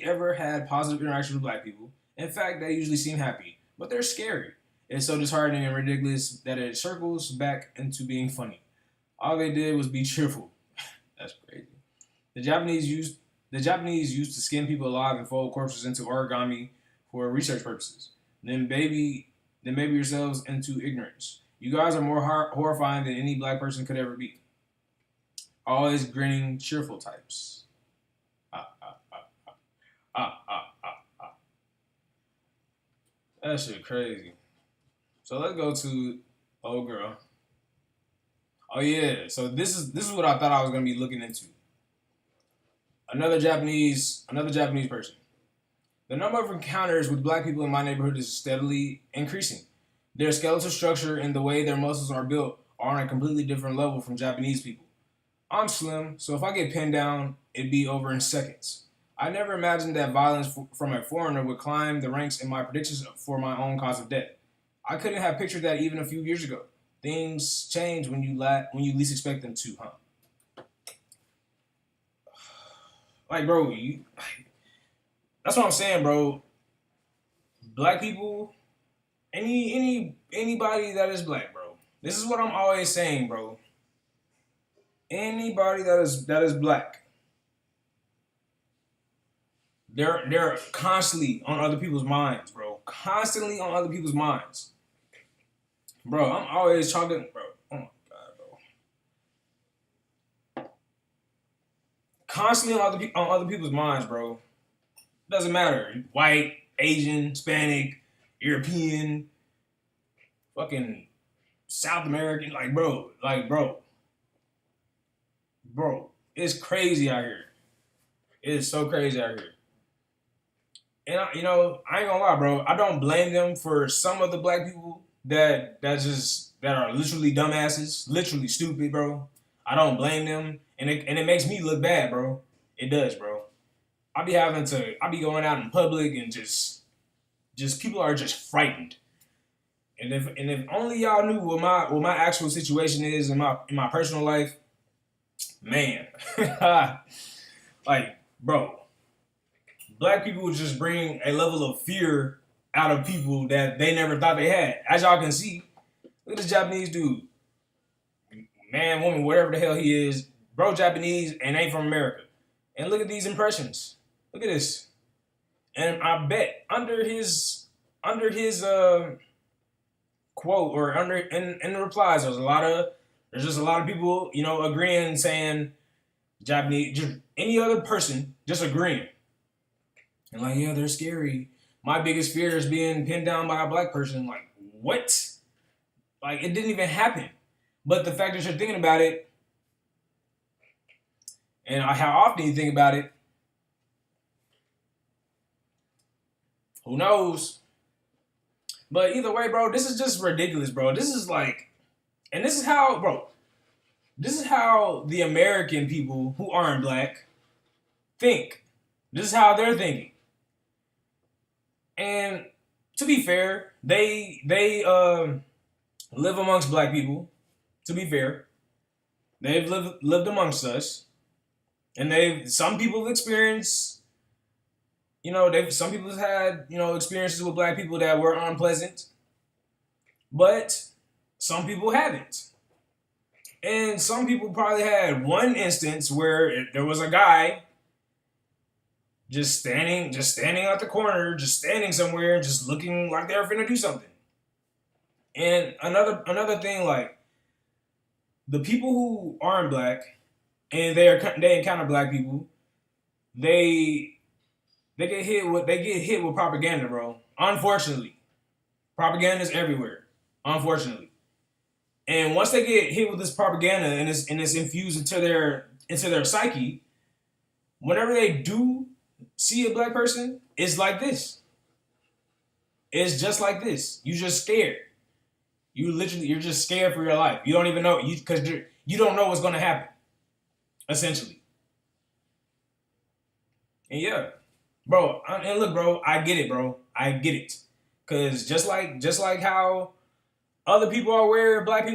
ever had positive interactions with black people. In fact, they usually seem happy, but they're scary. It's so disheartening and ridiculous that it circles back into being funny. All they did was be cheerful. That's crazy. The Japanese used to skin people alive and fold corpses into origami for research purposes. Then baby yourselves into ignorance. You guys are more horrifying than any black person could ever be. Always grinning, cheerful types. That shit crazy. So let's go to old girl. Oh yeah. So this is what I thought I was gonna be looking into. Another Japanese person. The number of encounters with black people in my neighborhood is steadily increasing. Their skeletal structure and the way their muscles are built are on a completely different level from Japanese people. I'm slim, so if I get pinned down, it'd be over in seconds. I never imagined that violence from a foreigner would climb the ranks in my predictions for my own cause of death. I couldn't have pictured that even a few years ago. Things change when you least expect them to, huh? Like, bro, that's what I'm saying, bro. Black people, anybody that is black, bro. This is what I'm always saying, bro. Anybody that is black, they're constantly on other people's minds, bro. Constantly on other people's minds. Bro, I'm always talking, bro. Oh my God, bro. Constantly on other people's minds, bro. Doesn't matter. White, Asian, Hispanic, European, fucking South American. Bro, it's crazy out here. It is so crazy out here. And I ain't gonna lie, bro. I don't blame them for some of the black people that are literally dumbasses, literally stupid, bro. I don't blame them, and it makes me look bad, bro. It does, bro. I be going out in public and just people are just frightened. And if only y'all knew what my actual situation is in my personal life, man, like, bro, black people just bring a level of fear out of people that they never thought they had. As y'all can see, look at this Japanese dude. Man, woman, whatever the hell he is, bro, Japanese and ain't from America. And look at these impressions. Look at this. And I bet under his quote or in the replies, there's just a lot of people, agreeing, saying Japanese, just any other person just agreeing. And like, yeah, they're scary. My biggest fear is being pinned down by a black person. Like, what? Like, it didn't even happen. But the fact that you're thinking about it, and how often you think about it, who knows? But either way, bro, this is just ridiculous, bro. This is like, and this is how, bro, this is how the American people who aren't black think. This is how they're thinking. And to be fair, they live amongst black people. To be fair, they've lived amongst us, and some people have experienced, some people have had, experiences with black people that were unpleasant, but some people haven't. And some people probably had one instance where there was a guy just standing at the corner, just standing somewhere, just looking like they were finna do something. And another thing, like, the people who aren't black and they encounter black people, they get hit with propaganda, bro. Unfortunately, propaganda is everywhere. Unfortunately, and once they get hit with this propaganda and it's infused into their psyche, whenever they do see a black person, it's like this. It's just like this. You just scared. You're just scared for your life. You don't even know, because you don't know what's going to happen, essentially. And yeah, bro, and look, bro, I get it, bro. I get it. Because just like how other people are wary of black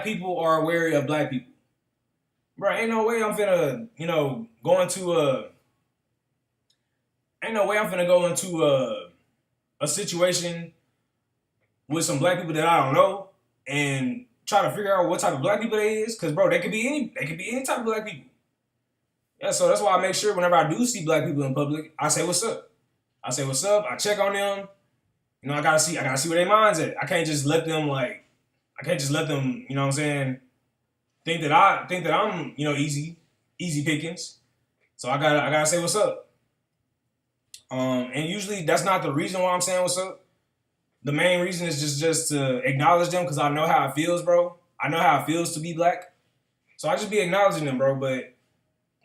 people are wary of black people. Bro, ain't no way I'm finna, go into a situation with some black people that I don't know and try to figure out what type of black people they is. Cause bro, they could be any type of black people. Yeah, so that's why I make sure whenever I do see black people in public, I say what's up. I I check on them. I gotta see where their mind's at. I can't just let them, you know what I'm saying, think that I'm, easy pickings. So I gotta say what's up. And usually that's not the reason why I'm saying what's up. The main reason is just to acknowledge them, because I know how it feels, bro. I know how it feels to be black. So I just be acknowledging them, bro. But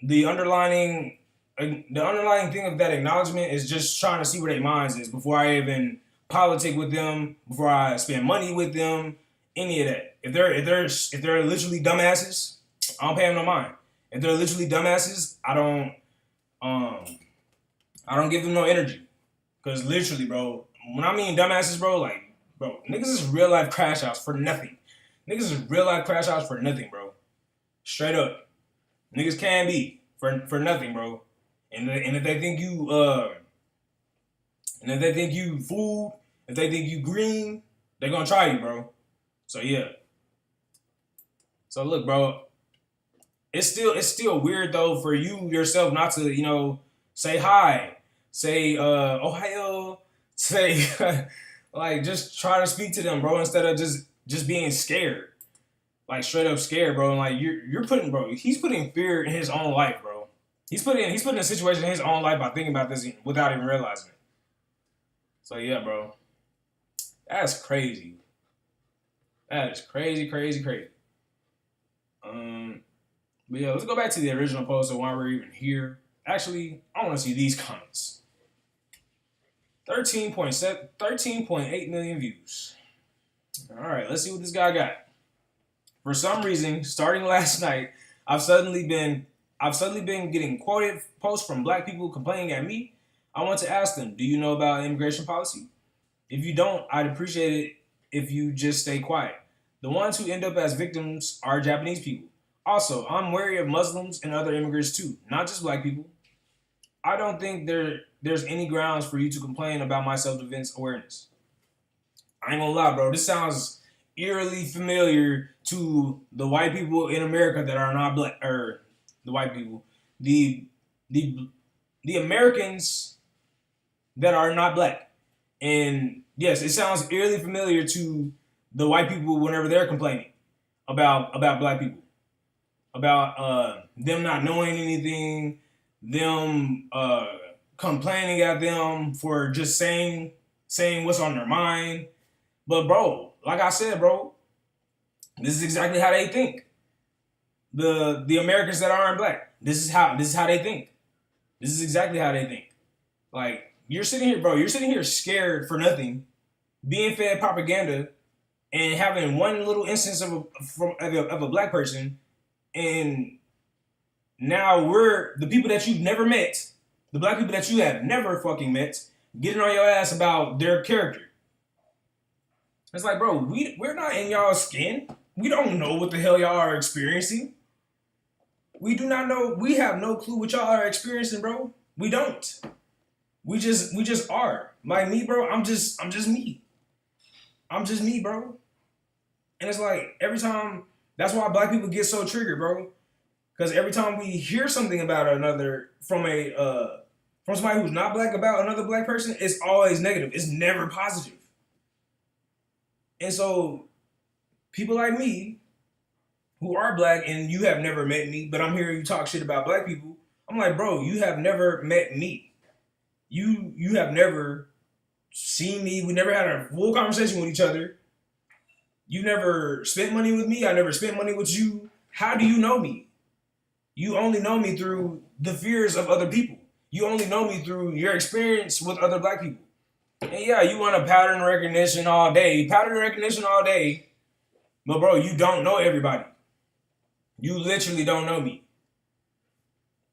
the underlining thing of that acknowledgement is just trying to see where their minds is before I even politic with them, before I spend money with them, any of that. If they're literally dumbasses, I don't pay them no mind. If they're literally dumbasses, I don't give them no energy. Cause literally, bro, when I mean dumbasses, bro, like, bro, niggas is real life crash outs for nothing. Niggas is real life crash outs for nothing, bro. Straight up, niggas can be for nothing, bro. And if they think you food, if they think you green, they're gonna try you, bro. So yeah. So look, bro, it's still weird though for you yourself not to, you know, say hi, say Ohio, say like just try to speak to them, bro, instead of just being scared. Like straight up scared, bro. And like you're putting, bro, he's putting fear in his own life, bro. He's putting a situation in his own life by thinking about this without even realizing it. So yeah, bro. That's crazy. That is crazy, crazy, crazy. But yeah, let's go back to the original post of why we're even here. Actually, I want to see these comments. 13.8 million views. All right, let's see what this guy got. For some reason, starting last night, I've suddenly been getting quoted posts from black people complaining at me. I want to ask them, do you know about immigration policy? If you don't, I'd appreciate it if you just stay quiet. The ones who end up as victims are Japanese people. Also, I'm wary of Muslims and other immigrants too, not just black people. I don't think there's any grounds for you to complain about my self-defense awareness. I ain't gonna lie, bro. This sounds eerily familiar to the white people in America that are not black, or the white people, the Americans that are not black. And yes, it sounds eerily familiar to the white people whenever they're complaining about black people, about them not knowing anything, them complaining at them for just saying what's on their mind. But bro, like I said, bro, this is exactly how they think. The Americans that aren't black, this is how they think. This is exactly how they think. Like, you're sitting here scared for nothing, being fed propaganda, and having one little instance of a black person, and now we're the people that you've never met, the black people that you have never fucking met, getting on your ass about their character. It's like, bro, we're not in y'all's skin. We don't know what the hell y'all are experiencing. We do not know. We have no clue what y'all are experiencing, bro. We don't. We just are. Like me, bro, I'm just me. I'm just me, bro. And it's like every time, that's why black people get so triggered, bro. Because every time we hear something about another from somebody who's not black about another black person, it's always negative. It's never positive. And so people like me who are black and you have never met me, but I'm hearing you talk shit about black people, I'm like, bro, you have never met me. You have never seen me. We never had a full conversation with each other. You never spent money with me. I never spent money with you. How do you know me? You only know me through the fears of other people. You only know me through your experience with other black people. And yeah, you want a pattern recognition all day. But bro, you don't know everybody. You literally don't know me.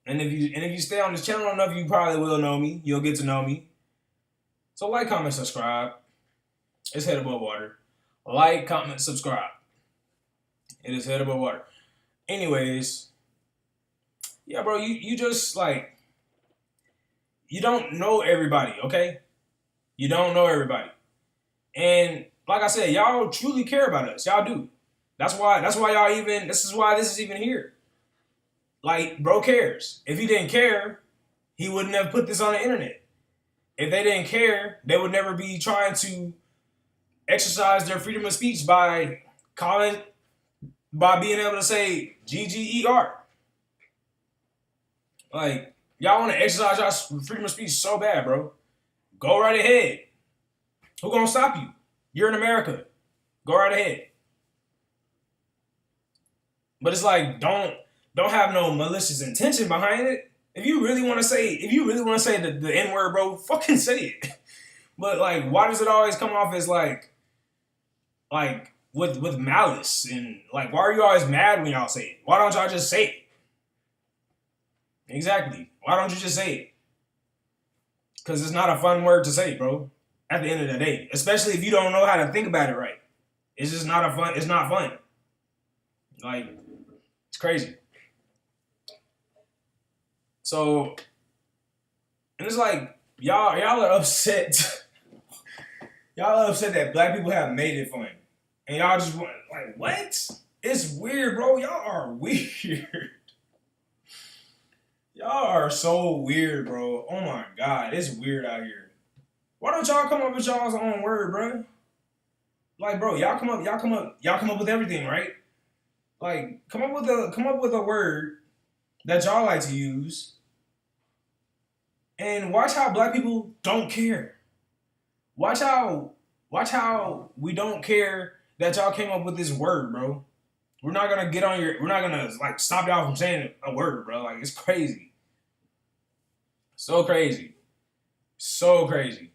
And if you stay on this channel enough, you probably will know me. You'll get to know me. So like, comment, subscribe. It's Head Above Water. Like, comment, subscribe. It is Head Above Water. Anyways, yeah, bro, you just like, you don't know everybody, okay? You don't know everybody. And like I said, y'all truly care about us. Y'all do. That's why y'all even, this is why this is even here. Like, bro cares. If he didn't care, he wouldn't have put this on the internet. If they didn't care, they would never be trying to exercise their freedom of speech by being able to say GGER. Like, y'all want to exercise your freedom of speech so bad, bro. Go right ahead. Who gonna stop you? You're in America. Go right ahead. But it's like, don't have no malicious intention behind it. If you really want to say the N-word, bro, fucking say it. But like, why does it always come off as like with malice and like, why are you always mad when y'all say it? Why don't y'all just say it? Exactly. Why don't you just say it? Because it's not a fun word to say, bro. At the end of the day, especially if you don't know how to think about it right, it's just not a fun. It's not fun. Like, it's crazy. So, and it's like y'all are upset. Y'all are upset that black people have made it fun, and y'all just want like what? It's weird, bro. Y'all are weird. Y'all are so weird, bro. Oh my god, it's weird out here. Why don't y'all come up with y'all's own word, bro? Like, bro, y'all come up with everything, right? Like, come up with a word that y'all like to use, and watch how black people don't care. Watch how we don't care that y'all came up with this word, bro. We're not gonna like stop y'all from saying a word, bro. Like, it's crazy. So crazy. So crazy.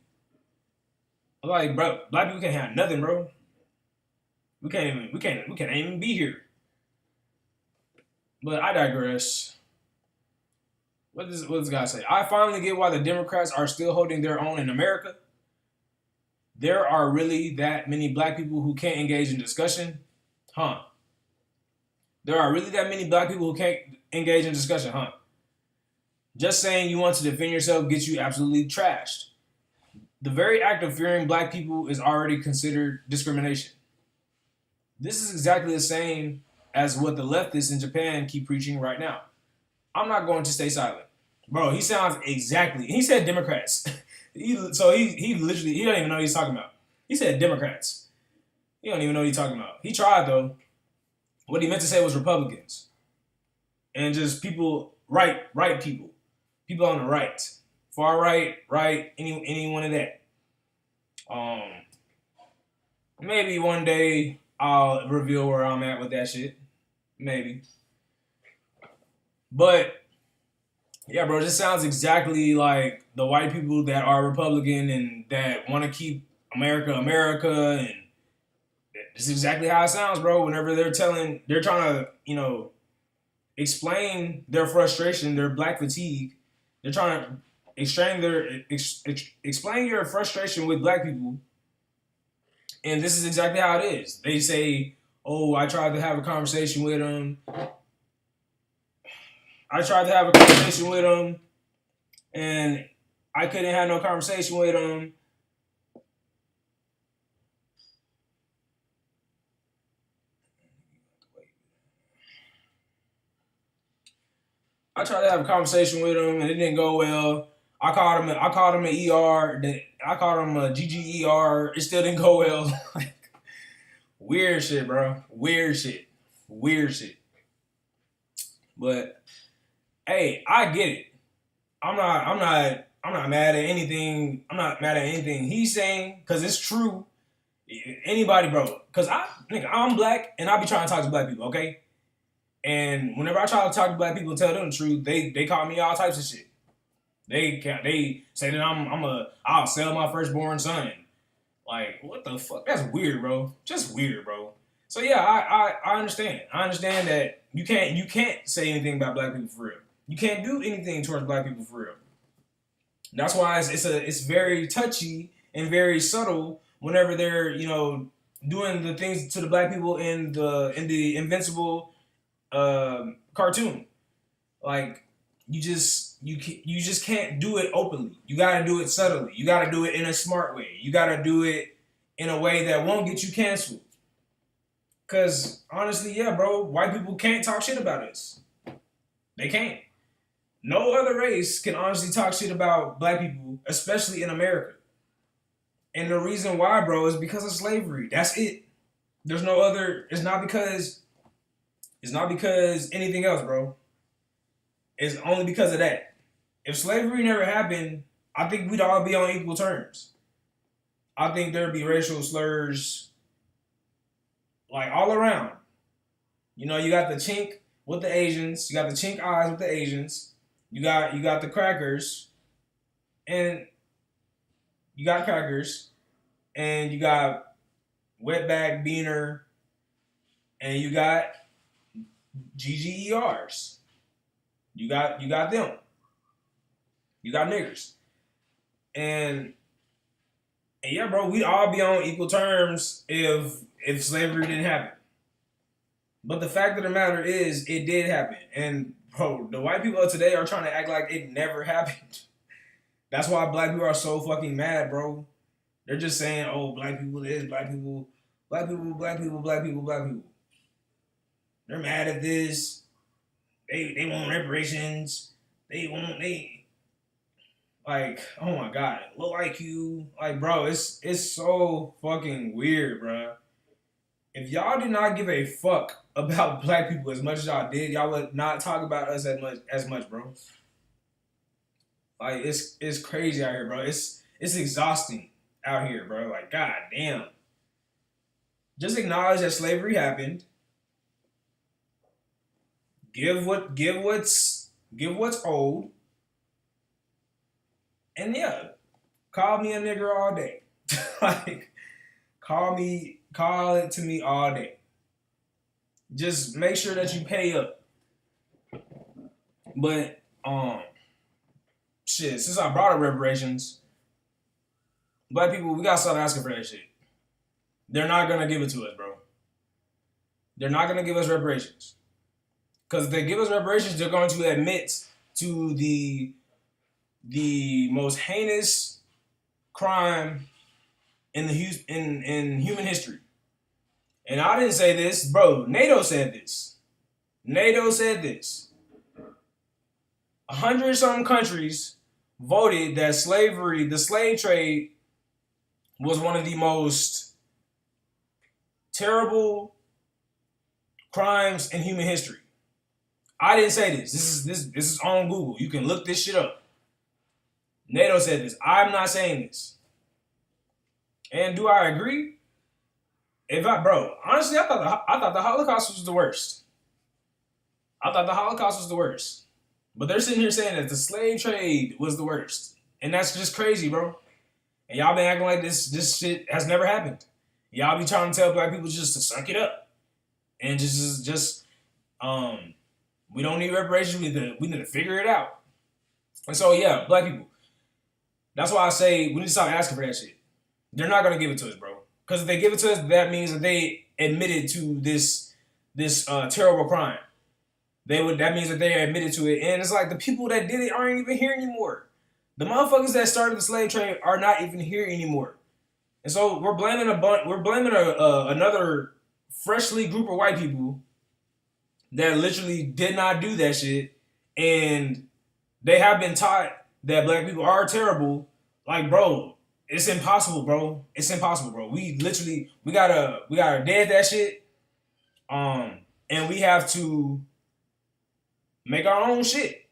Like, bro, black people can't have nothing, bro. We can't even be here. But I digress. What does this guy say? I finally get why the Democrats are still holding their own in America. There are really that many black people who can't engage in discussion? Huh. There are really that many black people who can't engage in discussion, huh? Just saying you want to defend yourself gets you absolutely trashed. The very act of fearing black people is already considered discrimination. This is exactly the same as what the leftists in Japan keep preaching right now. I'm not going to stay silent. Bro, he sounds exactly, he said Democrats. he literally, he don't even know what he's talking about. He said Democrats. He don't even know what he's talking about. He tried though. What he meant to say was Republicans. And just people, right people. People on the right. Far right, any one of that. Maybe one day I'll reveal where I'm at with that shit. Maybe. But yeah, bro, this sounds exactly like the white people that are Republican and that want to keep America, and this is exactly how it sounds, bro. Whenever they're trying to, explain their frustration, their black fatigue, they're trying to explain your frustration with black people, and this is exactly how it is. They say, "Oh, I tried to have a conversation with them. And I couldn't have no conversation with them." I tried to have a conversation with him, and it didn't go well. I called him an ER. I called him a GGER. It still didn't go well. Weird shit, bro. Weird shit. But hey, I get it. I'm not mad at anything. I'm not mad at anything he's saying because it's true. Anybody, bro. Because I'm black and I be trying to talk to black people, okay? And whenever I try to talk to black people and tell them the truth, they call me all types of shit. They say that I'll sell my firstborn son. Like, what the fuck? That's weird, bro. Just weird, bro. So yeah, I understand. I understand that you can't say anything about black people for real. You can't do anything towards black people for real. That's why it's very touchy and very subtle whenever they're doing the things to the black people in the Invincible cartoon. Like, you just can't do it openly. You gotta do it subtly. You gotta do it in a smart way. You gotta do it in a way that won't get you canceled. Cause honestly, yeah, bro, white people can't talk shit about us. They can't. No other race can honestly talk shit about black people, especially in America. And the reason why, bro, is because of slavery. That's it. There's no other. It's not because anything else, bro. It's only because of that. If slavery never happened, I think we'd all be on equal terms. I think there'd be racial slurs like all around. You got the chink with the Asians. You got the chink eyes with the Asians. You got the crackers, and you got wetback, beaner, and you got GGERs. You got them. You got niggers. And yeah, bro, we'd all be on equal terms if slavery didn't happen. But the fact of the matter is, it did happen. And bro, the white people of today are trying to act like it never happened. That's why black people are so fucking mad, bro. They're just saying, oh, black people this, black people, black people, black people, black people, black people. They're mad at this. They want reparations. They like, oh my God, low IQ. Like, bro, it's so fucking weird, bro. If y'all did not give a fuck about black people as much as y'all did, y'all would not talk about us as much, bro. Like, it's crazy out here, bro. It's exhausting out here, bro. Like, god damn. Just acknowledge that slavery happened. Give what's owed. And yeah, call me a nigger all day. Like, call it to me all day. Just make sure that you pay up. But shit, since I brought up reparations, black people, we gotta start asking for that shit. They're not gonna give it to us, bro. They're not gonna give us reparations. Because if they give us reparations, they're going to admit to the most heinous crime in human history. And I didn't say this, bro. NATO said this. NATO said this. 100-something countries voted that the slave trade, was one of the most terrible crimes in human history. I didn't say this. This is on Google. You can look this shit up. NATO said this. I'm not saying this. And do I agree? Honestly, I thought the Holocaust was the worst. I thought the Holocaust was the worst. But they're sitting here saying that the slave trade was the worst. And that's just crazy, bro. And y'all been acting like this shit has never happened. Y'all be trying to tell black people just to suck it up. And we don't need reparations. We need to figure it out. And so, yeah, black people. That's why I say we need to stop asking for that shit. They're not going to give it to us, bro. Because if they give it to us, that means that they admitted to this terrible crime. That means that they admitted to it. And it's like the people that did it aren't even here anymore. The motherfuckers that started the slave trade are not even here anymore. And so we're blaming another freshly group of white people that literally did not do that shit, and they have been taught that black people are terrible. Like, bro, it's impossible, bro. It's impossible, bro. We gotta dead that shit. And we have to make our own shit.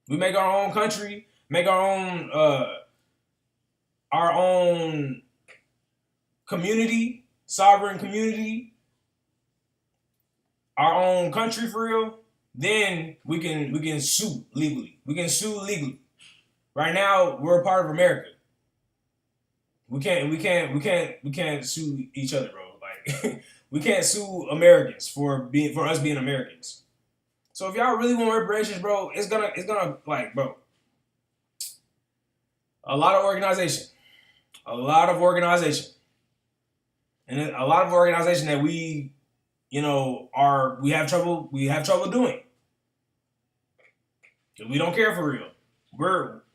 We make our own country, make our own community, sovereign community, our own country for real, then we can sue legally. We can sue legally. Right now, we're a part of America. We can't sue each other, bro. Like we can't sue Americans for us being Americans. So if y'all really want reparations, bro, it's gonna like, bro. A lot of organization. And a lot of organization that we have trouble doing. We don't care for real.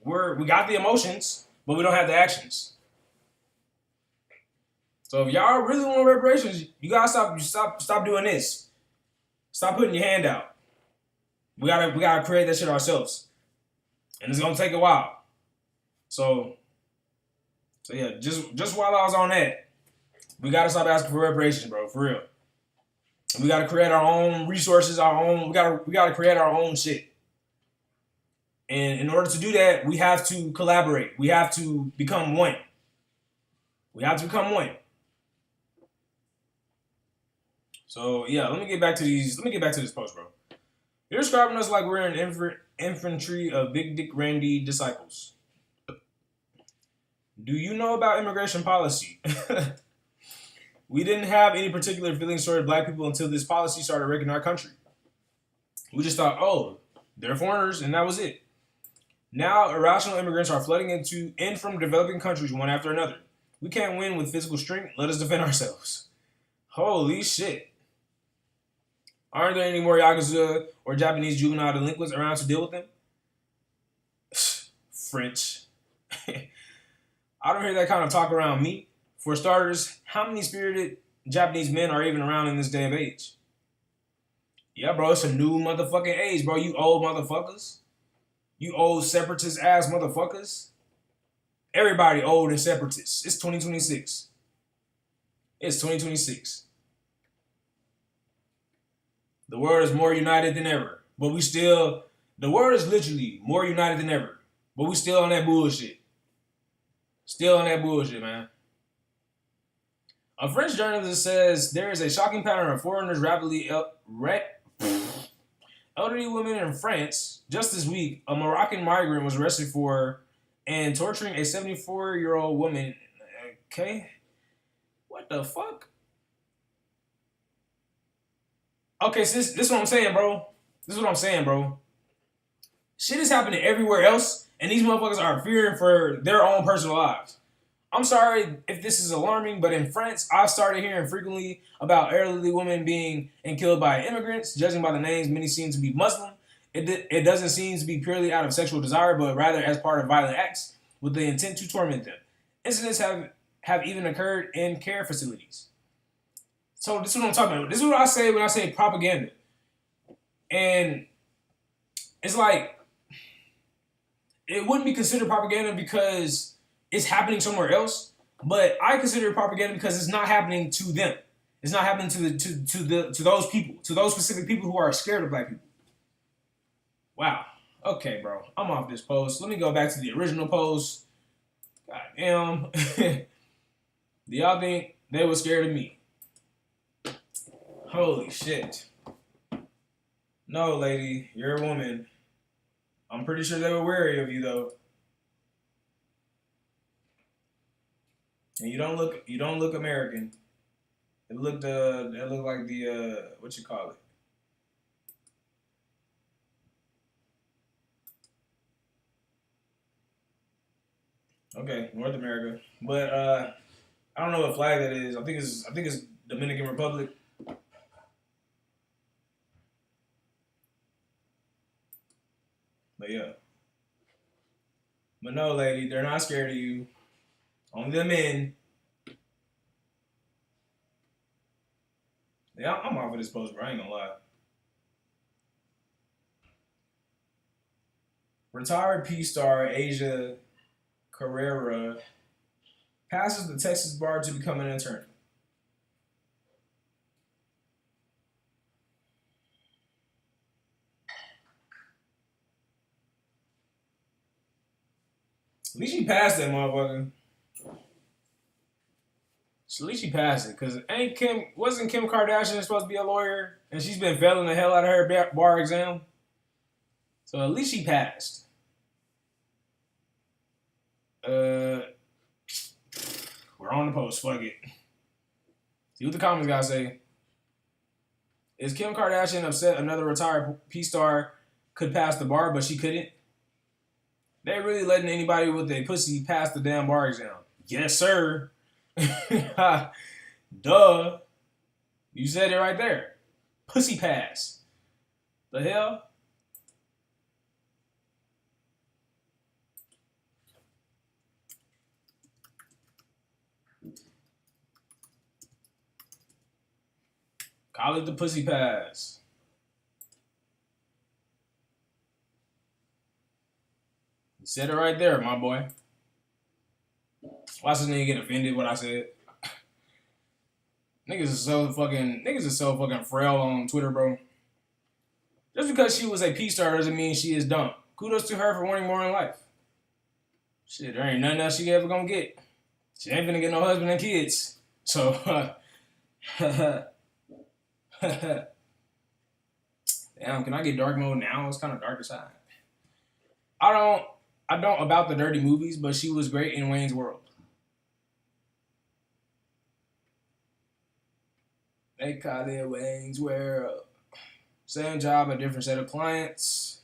We got the emotions, but we don't have the actions. So if y'all really want reparations, you gotta stop doing this. Stop putting your hand out. We gotta create that shit ourselves. And it's gonna take a while. So yeah, just while I was on that, we gotta stop asking for reparations, bro, for real. We gotta create our own resources, we gotta create our own shit. And in order to do that, we have to collaborate. We have to become one. So yeah, let me get back to this post, bro. You're describing us like we're an infantry of Big Dick Randy disciples. Do you know about immigration policy? We didn't have any particular feelings toward black people until this policy started wrecking our country. We just thought, oh, they're foreigners, and that was it. Now, irrational immigrants are flooding in from developing countries one after another. We can't win with physical strength. Let us defend ourselves. Holy shit. Aren't there any more Yakuza or Japanese juvenile delinquents around to deal with them? French. I don't hear that kind of talk around me. For starters, how many spirited Japanese men are even around in this day of age? Yeah, bro, it's a new motherfucking age, bro. You old motherfuckers. You old separatist ass motherfuckers. Everybody old and separatist. It's 2026. It's 2026. The world is more united than ever. But the world is literally more united than ever. But we still on that bullshit. Still on that bullshit, man. A French journalist says there is a shocking pattern of foreigners rapidly elderly women in France. Just this week, a Moroccan migrant was arrested for and torturing a 74-year-old woman. Okay? What the fuck? Okay, so this is what I'm saying, bro. This is what I'm saying, bro. Shit is happening everywhere else, and these motherfuckers are fearing for their own personal lives. I'm sorry if this is alarming, but in France, I started hearing frequently about elderly women being killed by immigrants. Judging by the names, many seem to be Muslim. It doesn't seem to be purely out of sexual desire, but rather as part of violent acts with the intent to torment them. Incidents have even occurred in care facilities. So this is what I'm talking about. This is what I say when I say propaganda. And it's like, it wouldn't be considered propaganda because it's happening somewhere else, but I consider it propaganda because it's not happening to them. It's not happening to those people, to those specific people who are scared of black people. Wow. Okay, bro. I'm off this post. Let me go back to the original post. God damn. Do y'all think they were scared of me? Holy shit. No, lady. You're a woman. I'm pretty sure they were wary of you, though. And you don't look American. It looked like the what you call it? Okay, North America. But I don't know what flag that is. I think it's Dominican Republic. But yeah. But no, lady, they're not scared of you. Only the men. Yeah, I'm off of this post, bro. I ain't gonna lie. Retired Peace star Asia Carrera passes the Texas bar to become an attorney. At least she passed that motherfucker. At least she passed it, cause wasn't Kim Kardashian supposed to be a lawyer, and she's been failing the hell out of her bar exam. So at least she passed. We're on the post. Fuck it. See what the comments gotta say. Is Kim Kardashian upset another retired Peace star could pass the bar, but she couldn't? They really letting anybody with a pussy pass the damn bar exam? Yes, sir. Duh. You said it right there. Pussy pass. The hell? Call it the pussy pass. You said it right there, my boy. Watch this nigga get offended what I said. Niggas are so fucking frail on Twitter, bro. Just because she was a Peace star doesn't mean she is dumb. Kudos to her for wanting more in life. Shit, there ain't nothing else she ever gonna get. She ain't gonna get no husband and kids. So, damn, can I get dark mode now? It's kind of dark aside. I don't about the dirty movies, but she was great in Wayne's World. They call it Wayne's World. Same job, a different set of clients.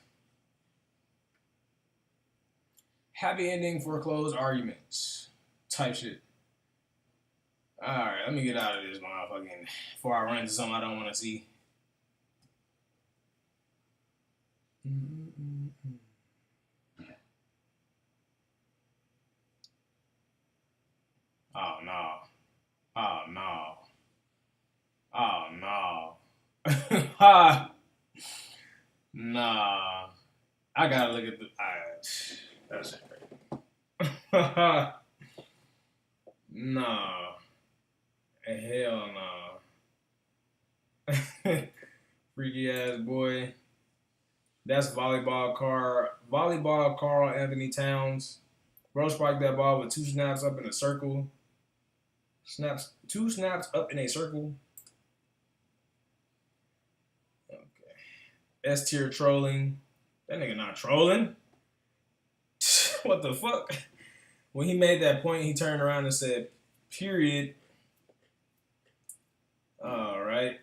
Happy ending for closed arguments. Type shit. Alright, let me get out of this motherfucking before I run into something I don't want to see. Oh no. Oh no. Oh no. Ha! Nah. I gotta look at the. That's it. Nah. Hell no. Freaky ass boy. That's volleyball Carl Anthony Towns. Bro spiked that ball with 2 snaps up in a circle. 2 snaps up in a circle. Okay. S tier trolling. That nigga not trolling. What the fuck? When he made that point, he turned around and said, period. Alright.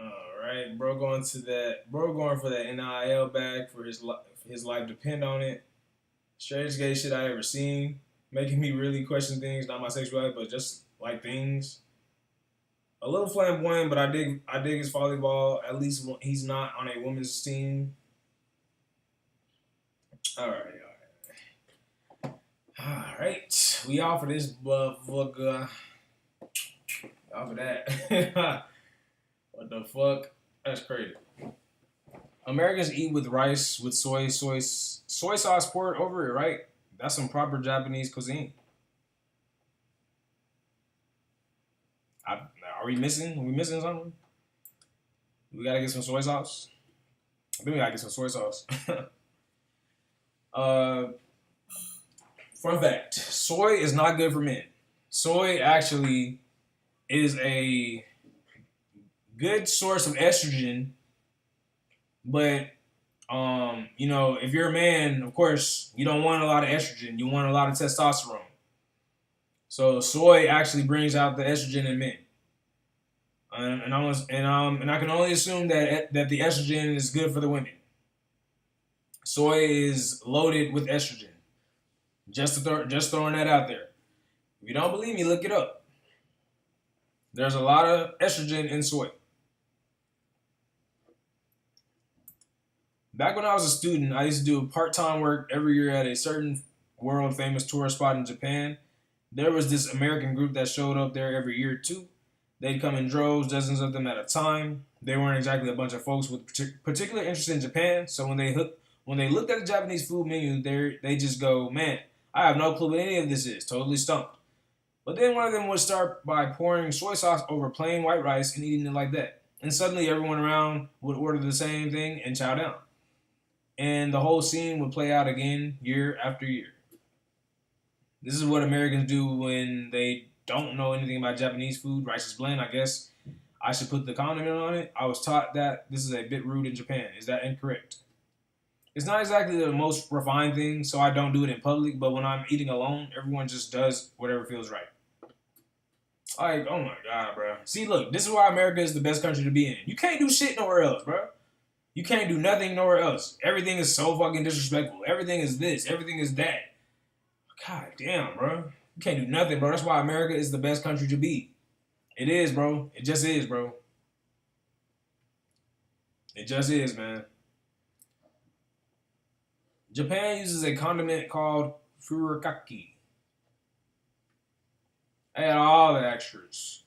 Alright. Bro going for that NIL bag for his life depend on it. Strangest gay shit I ever seen. Making me really question things, not my sexuality, but just like things. A little flamboyant, but I dig his volleyball. At least he's not on a women's team. All right. We off of this motherfucker. Off of that. What the fuck? That's crazy. Americans eat with rice with soy sauce poured over it, right? That's some proper Japanese cuisine. Are we missing? Are we missing something? We gotta get some soy sauce. I think we gotta get some soy sauce. Fun fact: soy is not good for men. Soy actually is a good source of estrogen, but you know, if you're a man, of course, you don't want a lot of estrogen. You want a lot of testosterone. So soy actually brings out the estrogen in men. And I can only assume that the estrogen is good for the women. Soy is loaded with estrogen. Just throwing that out there. If you don't believe me, look it up. There's a lot of estrogen in soy. Back when I was a student, I used to do part-time work every year at a certain world-famous tourist spot in Japan. There was this American group that showed up there every year too. They'd come in droves, dozens of them at a time. They weren't exactly a bunch of folks with particular interest in Japan, so when they looked at the Japanese food menu, they just go, man, I have no clue what any of this is, totally stumped. But then one of them would start by pouring soy sauce over plain white rice and eating it like that. And suddenly everyone around would order the same thing and chow down. And the whole scene would play out again year after year. This is what Americans do when they don't know anything about Japanese food. Rice is bland, I guess. I should put the condiment on it. I was taught that this is a bit rude in Japan. Is that incorrect? It's not exactly the most refined thing, so I don't do it in public, but when I'm eating alone, everyone just does whatever feels right. Like, oh my God, bro. See, look, this is why America is the best country to be in. You can't do shit nowhere else, bro. You can't do nothing nowhere else. Everything is so fucking disrespectful. Everything is this. Everything is that. God damn, bro. You can't do nothing, bro. That's why America is the best country to be. It is, bro. It just is, bro. It just is, man. Japan uses a condiment called furikake. I add all the extras.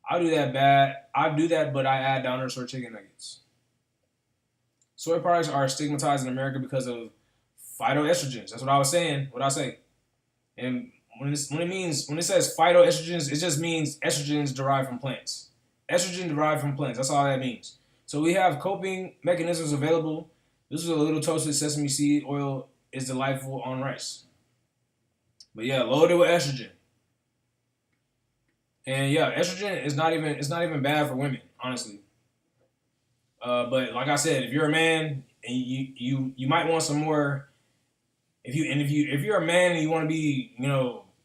I do that, but I add dinosaur chicken nuggets. Soy products are stigmatized in America because of phytoestrogens. That's what I was saying. What I say. And when it says phytoestrogens, it just means estrogens derived from plants. Estrogen derived from plants. That's all that means. So we have coping mechanisms available. This is a little toasted sesame seed oil is delightful on rice. But yeah, loaded with estrogen. And yeah, estrogen is not even bad for women, honestly. But like I said, if you're a man and you might want some more. If you're a man and you want to be,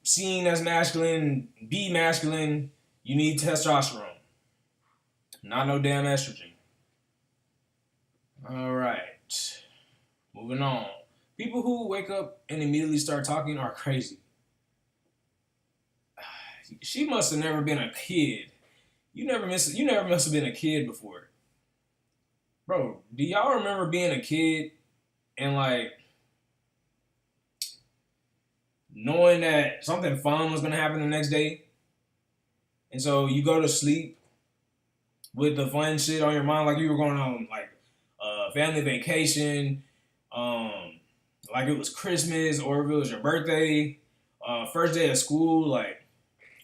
seen as masculine, be masculine, You need testosterone, not no damn estrogen. All right, moving on. People who wake up and immediately start talking are crazy. She must have never been a kid. You never must have been a kid before. Bro, do y'all remember being a kid and like knowing that something fun was gonna happen the next day? And so you go to sleep with the fun shit on your mind, like you were going on like family vacation, like it was Christmas or if it was your birthday, first day of school. Like,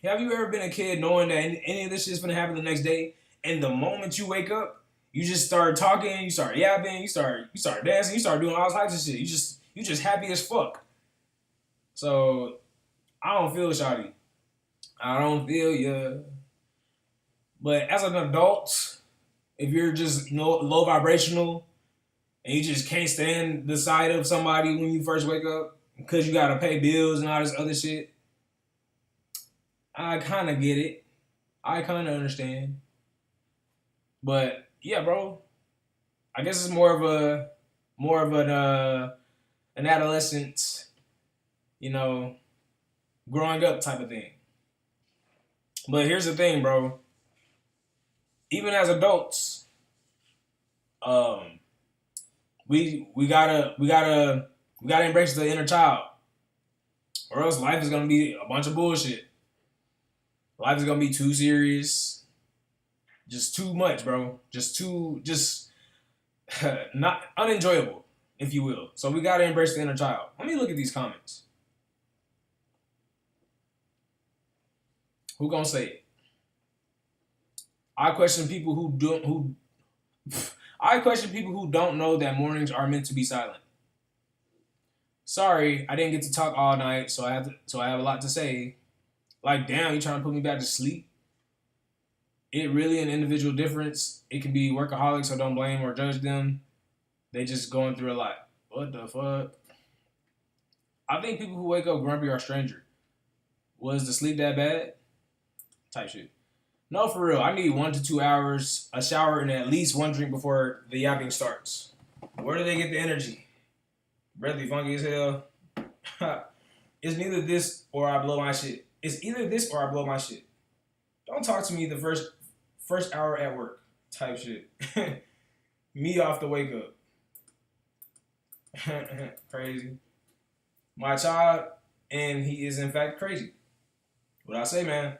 have you ever been a kid knowing that any of this shit's gonna happen the next day, and the moment you wake up, you just start talking, you start yapping, you start dancing, you start doing all types of shit. You just happy as fuck. So I don't feel shoddy. I don't feel ya. But as an adult, if you're just low vibrational and you just can't stand the sight of somebody when you first wake up because you gotta pay bills and all this other shit, I kind of get it. I kind of understand. But yeah, bro, I guess it's more of an adolescent, growing up type of thing. But here's the thing, bro. Even as adults, we gotta embrace the inner child, or else life is gonna be a bunch of bullshit. Life is gonna be too serious, just too much, bro. Just not unenjoyable, if you will. So we gotta embrace the inner child. Let me look at these comments. Who gonna say it? I question people who don't know that mornings are meant to be silent. Sorry, I didn't get to talk all night, so I have a lot to say. Like, damn, you trying to put me back to sleep? It really an individual difference. It can be workaholics, so don't blame or judge them. They just going through a lot. What the fuck? I think people who wake up grumpy are stranger. Was the sleep that bad? Type shit. No, for real. I need 1 to 2 hours, a shower, and at least one drink before the yapping starts. Where do they get the energy? Breath be funky as hell. It's neither this or I blow my shit. It's either this or I blow my shit. Don't talk to me the first hour at work. Type shit. Me off the wake up. Crazy. My child, and he is in fact crazy. What I say, man?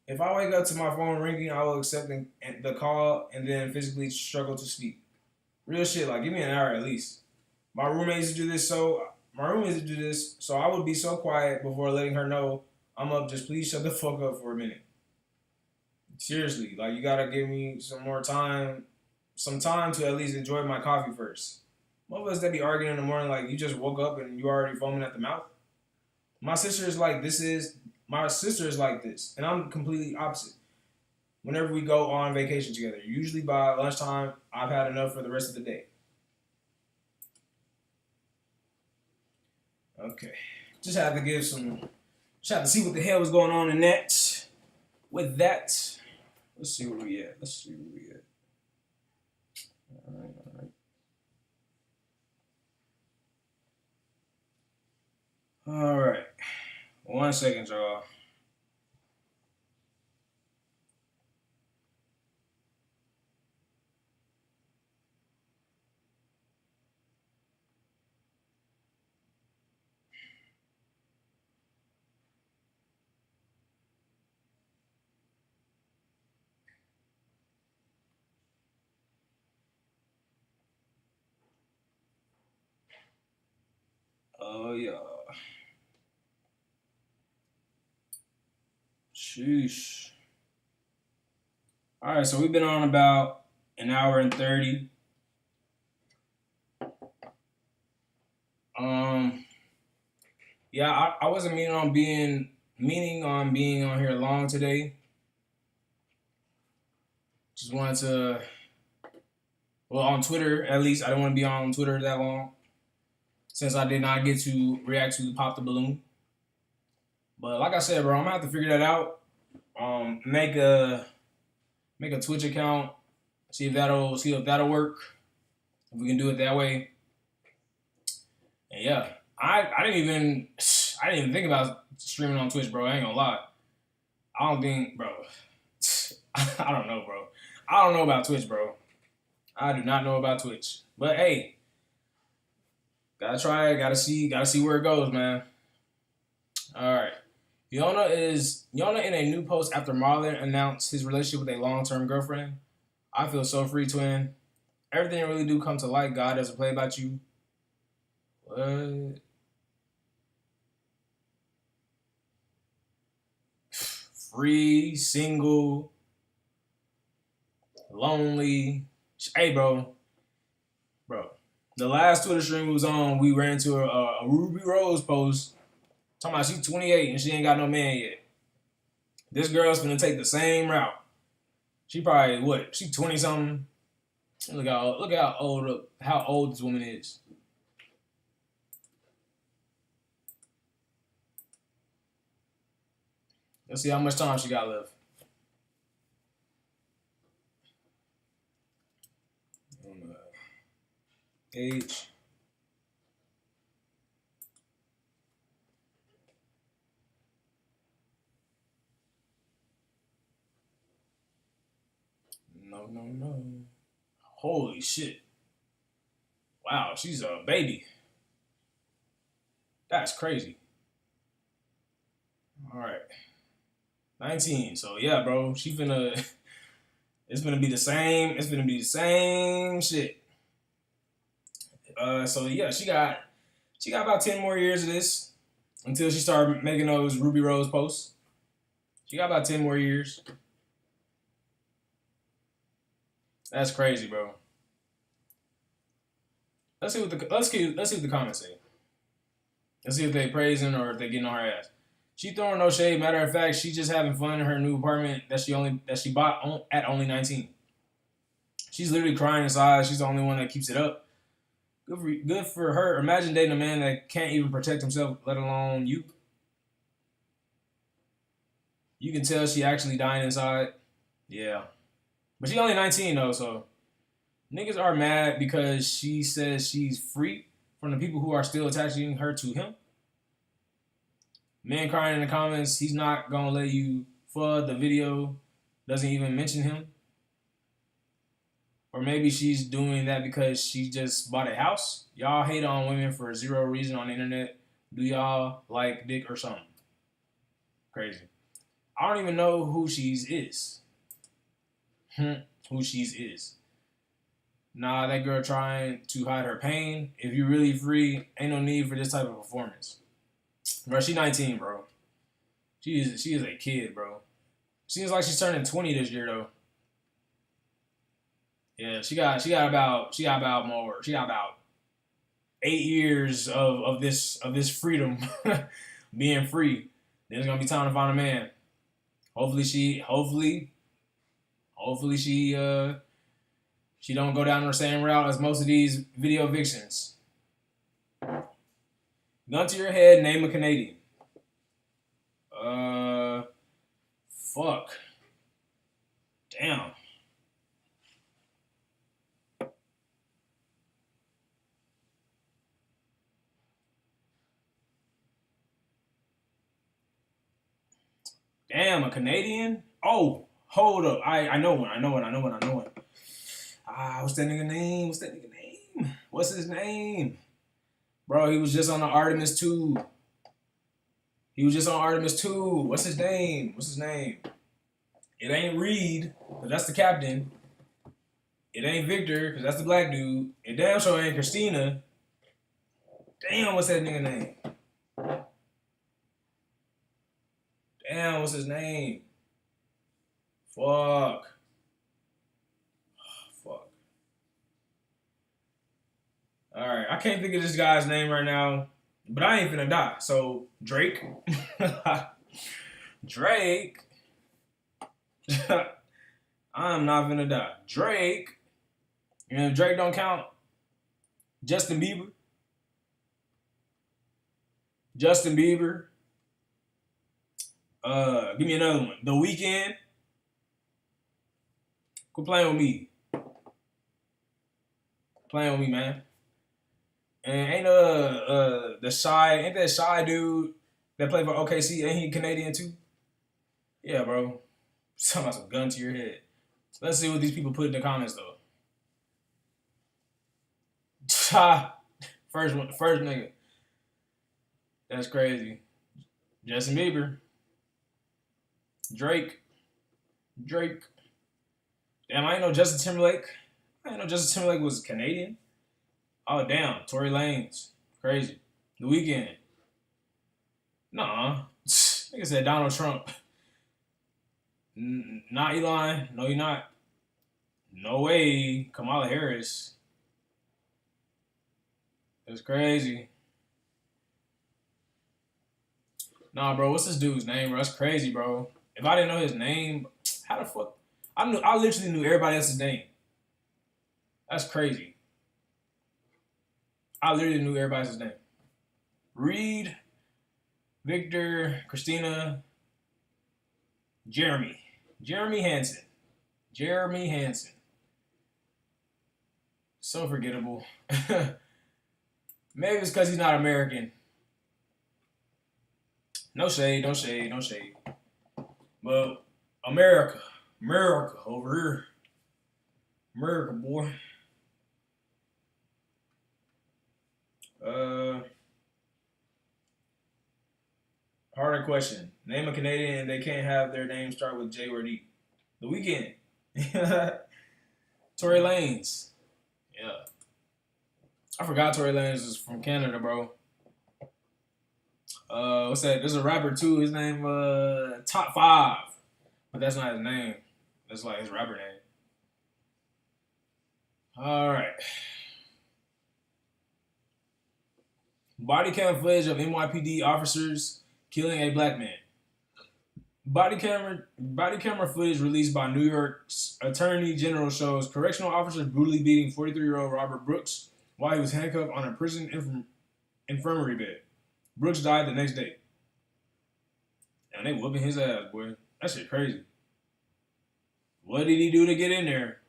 If I wake up to my phone ringing, I will accept the call and then physically struggle to speak. Real shit, like give me an hour at least. My roommates do this, so I would be so quiet before letting her know I'm up. Just please shut the fuck up for a minute. Seriously, like you gotta give me some time to at least enjoy my coffee first. Most of us that be arguing in the morning, like you just woke up and you already foaming at the mouth. My sister is like this, and I'm completely opposite. Whenever we go on vacation together, usually by lunchtime, I've had enough for the rest of the day. Okay, just had to see what the hell was going on in that. With that, let's see where we at. All right. All right. 1 second, y'all. Oh, yeah. Sheesh. All right, so we've been on about an hour and 30. Yeah, I wasn't meaning on being on here long today. Just wanted to, well, on Twitter at least. I didn't want to be on Twitter that long since I did not get to react to the Pop the Balloon. But like I said, bro, I'm gonna have to figure that out. Make a Twitch account. See if that'll work. If we can do it that way. And yeah, I didn't even think about streaming on Twitch, bro. I ain't gonna lie. I don't think, bro. I don't know, bro. I don't know about Twitch, bro. I do not know about Twitch. But hey, gotta try it. Gotta see where it goes, man. All right. Yona in a new post after Marlon announced his relationship with a long-term girlfriend. I feel so free, twin. Everything really do come to light. God doesn't play about you. What? Free, single, lonely. Hey, bro. The last Twitter stream we was on, we ran into a Ruby Rose post talking about she's 28 and she ain't got no man yet. This girl's gonna take the same route. She probably what? She 20 something. Look how old this woman is. Let's see how much time she got left. Age. No. Holy shit. Wow, she's a baby. That's crazy. All right. 19. So yeah, bro, it's gonna be the same shit. So yeah, she got about 10 more years of this until she started making those Ruby Rose posts. She got about 10 more years. That's crazy, bro. Let's see what the comments say. Let's see if they praising or if they getting on her ass. She throwing no shade. Matter of fact, she just having fun in her new apartment that she bought at only 19. She's literally crying inside. She's the only one that keeps it up. Good for her. Imagine dating a man that can't even protect himself, let alone you. You can tell she actually dying inside. Yeah. But she only 19 though, so niggas are mad because she says she's free from the people who are still attaching her to him. Man crying in the comments, he's not gonna let you FUD. The video doesn't even mention him. Or maybe she's doing that because she just bought a house. Y'all hate on women for zero reason on the internet. Do y'all like dick or something? Crazy. I don't even know who she's is. Who she's is. Nah, that girl trying to hide her pain. If you're really free, ain't no need for this type of performance. Bro, she 19, bro. She is a kid, bro. Seems like she's turning 20 this year though. Yeah, she got about 8 years of this freedom, being free. Then it's gonna be time to find a man. Hopefully she don't go down the same route as most of these video evictions. Gun to your head, name a Canadian. Fuck. Damn. Damn, a Canadian? Oh, hold up. I know one. What's that nigga name? What's his name? Bro, he was just on the Artemis 2. What's his name? It ain't Reed, because that's the captain. It ain't Victor, because that's the black dude. It damn sure ain't Christina. Damn, what's that nigga name? Damn, what's his name? Fuck. Alright, I can't think of this guy's name right now, but I ain't finna die. So, Drake. Drake. I'm not finna die. Drake. And if Drake don't count, Justin Bieber. Give me another one. The Weeknd. Quit playing with me. Playing with me, man. And ain't ain't that shy dude that played for OKC? Ain't he Canadian too? Yeah, bro. Talking about some gun to your head. Let's see what these people put in the comments though. First nigga. That's crazy. Justin Bieber. Drake. Damn, I ain't know Justin Timberlake. I didn't know Justin Timberlake was Canadian. Oh, damn. Tory Lanez. Crazy. The Weeknd. Nah. Nigga said Donald Trump. Not Elon. No, you're not. No way. Kamala Harris. That's crazy. Nah, bro. What's this dude's name, bro? That's crazy, bro. If I didn't know his name, how the fuck? I literally knew everybody else's name. That's crazy. I literally knew everybody's name. Reed, Victor, Christina, Jeremy Hansen. So forgettable. Maybe it's because he's not American. No shade. But America over here. America, boy. Harder question. Name a Canadian and they can't have their name start with J or D. The Weeknd. Tory Lanez. Yeah. I forgot Tory Lanez is from Canada, bro. What's that? There's a rapper too. His name Top 5. But that's not his name. That's like his rapper name. Alright. Body cam footage of NYPD officers killing a black man. Body camera footage released by New York's Attorney General shows correctional officers brutally beating 43-year-old Robert Brooks while he was handcuffed on a prison infirmary bed. Brooks died the next day. And they whooping his ass, boy. That shit crazy. What did he do to get in there?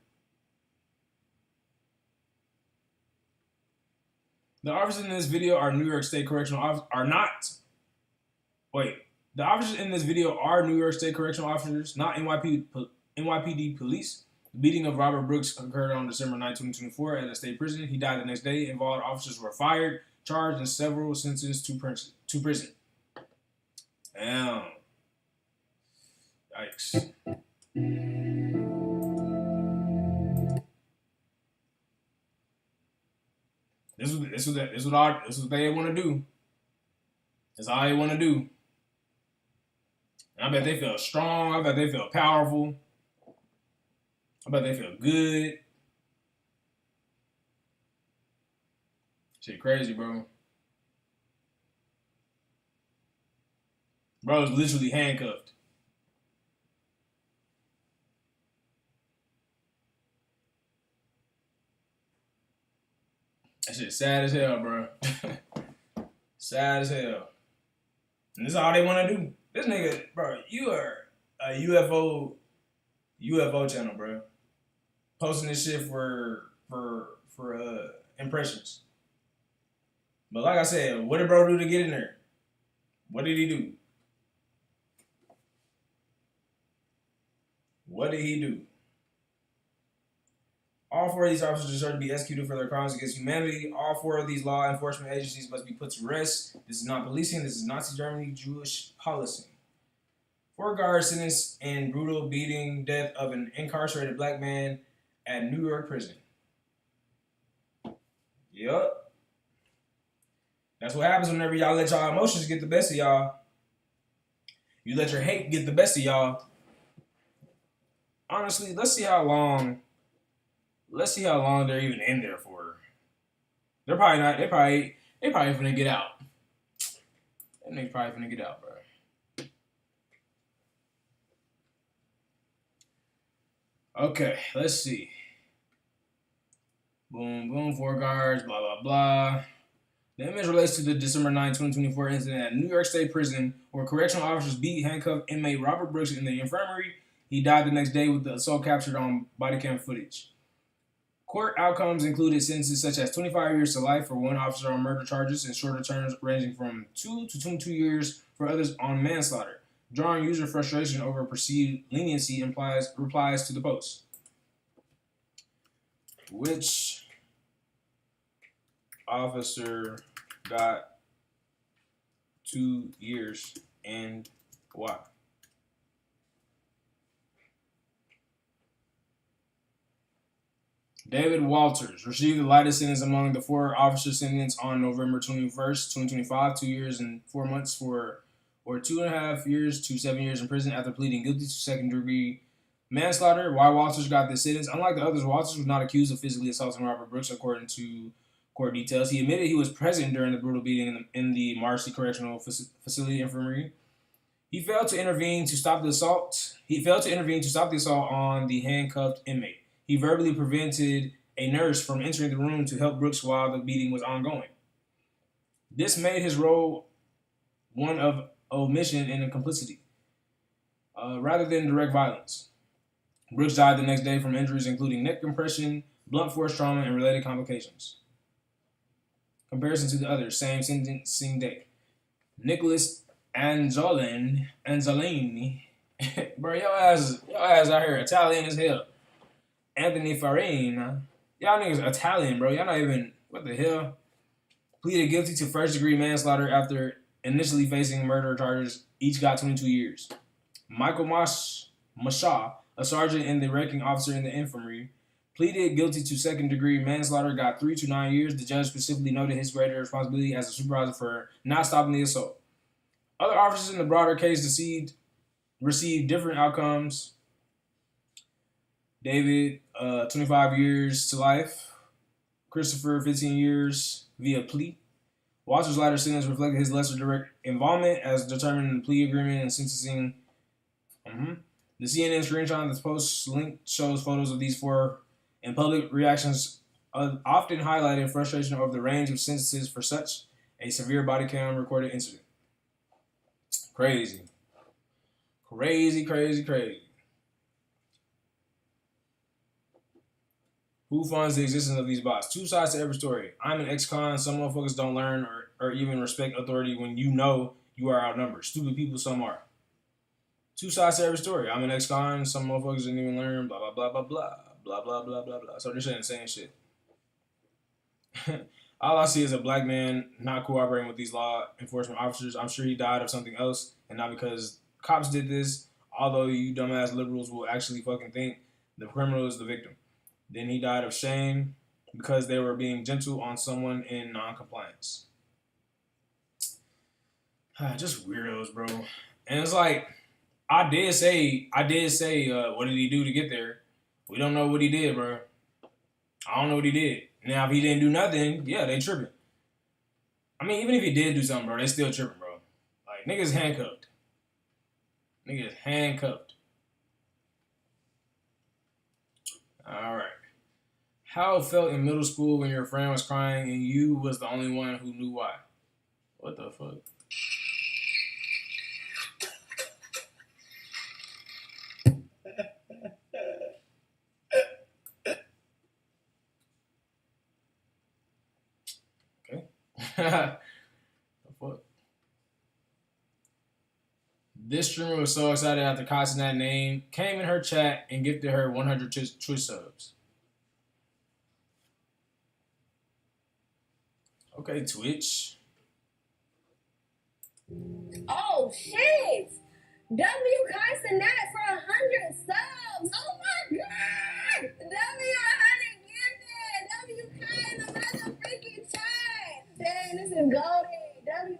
The officers in this video are New York State Correctional Officers. The officers in this video are New York State Correctional Officers, not NYPD police. The beating of Robert Brooks occurred on December 9, 2024 at a state prison. He died the next day. Involved officers were fired, charged, and several sentenced to prison. Damn. Yikes. This is what they want to do. That's all they want to do. And I bet they feel strong. I bet they feel powerful. I bet they feel good. Shit crazy, bro. Bro is literally handcuffed. That shit sad as hell, bro. Sad as hell. And this is all they want to do. This nigga, bro, you are a UFO channel, bro. Posting this shit for impressions. But like I said, what did bro do to get in there? What did he do? What did he do? All 4 of these officers deserve to be executed for their crimes against humanity. All 4 of these law enforcement agencies must be put to rest. This is not policing. This is Nazi Germany Jewish policing. 4 guards sentenced in brutal beating death of an incarcerated black man at New York prison. Yup. That's what happens whenever y'all let y'all emotions get the best of y'all. You let your hate get the best of y'all. Honestly, let's see how long they're even in there for. They're probably not. They probably finna get out. That nigga probably finna get out, bro. Okay, let's see. Boom, boom, 4 guards, blah, blah, blah. The image relates to the December 9, 2024 incident at New York State Prison where correctional officers beat handcuffed inmate Robert Brooks in the infirmary. He died the next day with the assault captured on body cam footage. Court outcomes included sentences such as 25 years to life for one officer on murder charges and shorter terms ranging from 2 to 22 years for others on manslaughter. Drawing user frustration over perceived leniency replies to the post. Which officer got 2 years and why? David Walters received the lightest sentence among the 4 officers sentenced on November 21st, 2025, 2 years and 4 months or 2.5 years to 7 years in prison after pleading guilty to second-degree manslaughter. Why Walters got this sentence? Unlike the others, Walters was not accused of physically assaulting Robert Brooks, according to court details. He admitted he was present during the brutal beating in the Marcy Correctional Facility infirmary. He failed to intervene to stop the assault. On the handcuffed inmate. He verbally prevented a nurse from entering the room to help Brooks while the beating was ongoing. This made his role one of omission and complicity, rather than direct violence. Brooks died the next day from injuries including neck compression, blunt force trauma, and related complications. Comparison to the others, same sentencing date. Nicholas Anzolini, bro, your ass out here Italian as hell. Anthony Farina, y'all niggas Italian, bro. Y'all not even, what the hell? Pleaded guilty to first-degree manslaughter after initially facing murder charges. Each got 22 years. Michael Mashaw, a sergeant and the wrecking officer in the infirmary, pleaded guilty to second-degree manslaughter, got 3 to 9 years. The judge specifically noted his greater responsibility as a supervisor for not stopping the assault. Other officers in the broader case received different outcomes. David, 25 years to life. Christopher, 15 years via plea. Walter's latter sentence reflected his lesser direct involvement as determined in the plea agreement and sentencing. The CNN screenshot of the post link shows photos of these 4, and public reactions often highlighted frustration over the range of sentences for such a severe body cam recorded incident. Crazy. Who funds the existence of these bots? 2 sides to every story. I'm an ex-con. Some motherfuckers don't learn or even respect authority when you know you are outnumbered. Stupid people, some are. 2 sides to every story. I'm an ex-con. Some motherfuckers didn't even learn. Blah, blah, blah, blah, blah. Blah, blah, blah, blah, blah. So they're saying the same shit. All I see is a black man not cooperating with these law enforcement officers. I'm sure he died of something else and not because cops did this, although you dumbass liberals will actually fucking think the criminal is the victim. Then he died of shame because they were being gentle on someone in non-compliance. Just weirdos, bro. And it's like, I did say, what did he do to get there? We don't know what he did, bro. I don't know what he did. Now, if he didn't do nothing, yeah, they tripping. I mean, even if he did do something, bro, they still tripping, bro. Like, niggas handcuffed. All right. How it felt in middle school when your friend was crying and you was the only one who knew why. What the fuck? Okay. The fuck? This streamer was so excited after casting that name, came in her chat and gifted her 100 Twitch subs. Okay, Twitch. Oh shit! W Castanat for 100 subs. Oh my god! W 100 get that. W in the motherfucking chat. Dang, this is golden. W 100.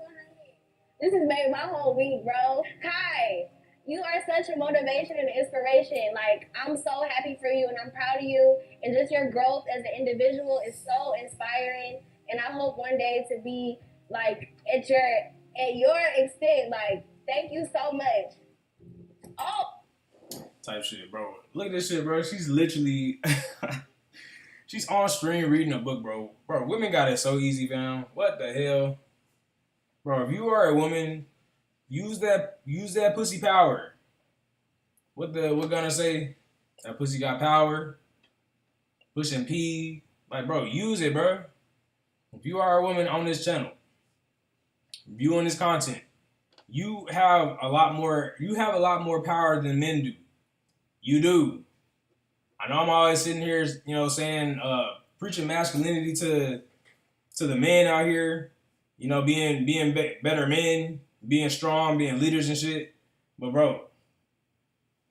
This has made my whole week, bro. Kai, you are such a motivation and inspiration. Like, I'm so happy for you and I'm proud of you. And just your growth as an individual is so inspiring. And I hope one day to be like at your extent. Like, thank you so much. Oh, Type shit, bro. Look at this shit, bro. She's literally She's on stream reading a book, bro. Bro, women got it so easy, fam. What the hell? Bro, if you are a woman, use that pussy power. What gonna say? That pussy got power. Pushing P. Like, bro, use it, bro. If you are a woman on this channel, viewing this content, you have a lot more power than men do. You do. I know I'm always sitting here, saying, preaching masculinity to the men out here, being better men, being strong, being leaders and shit. But bro,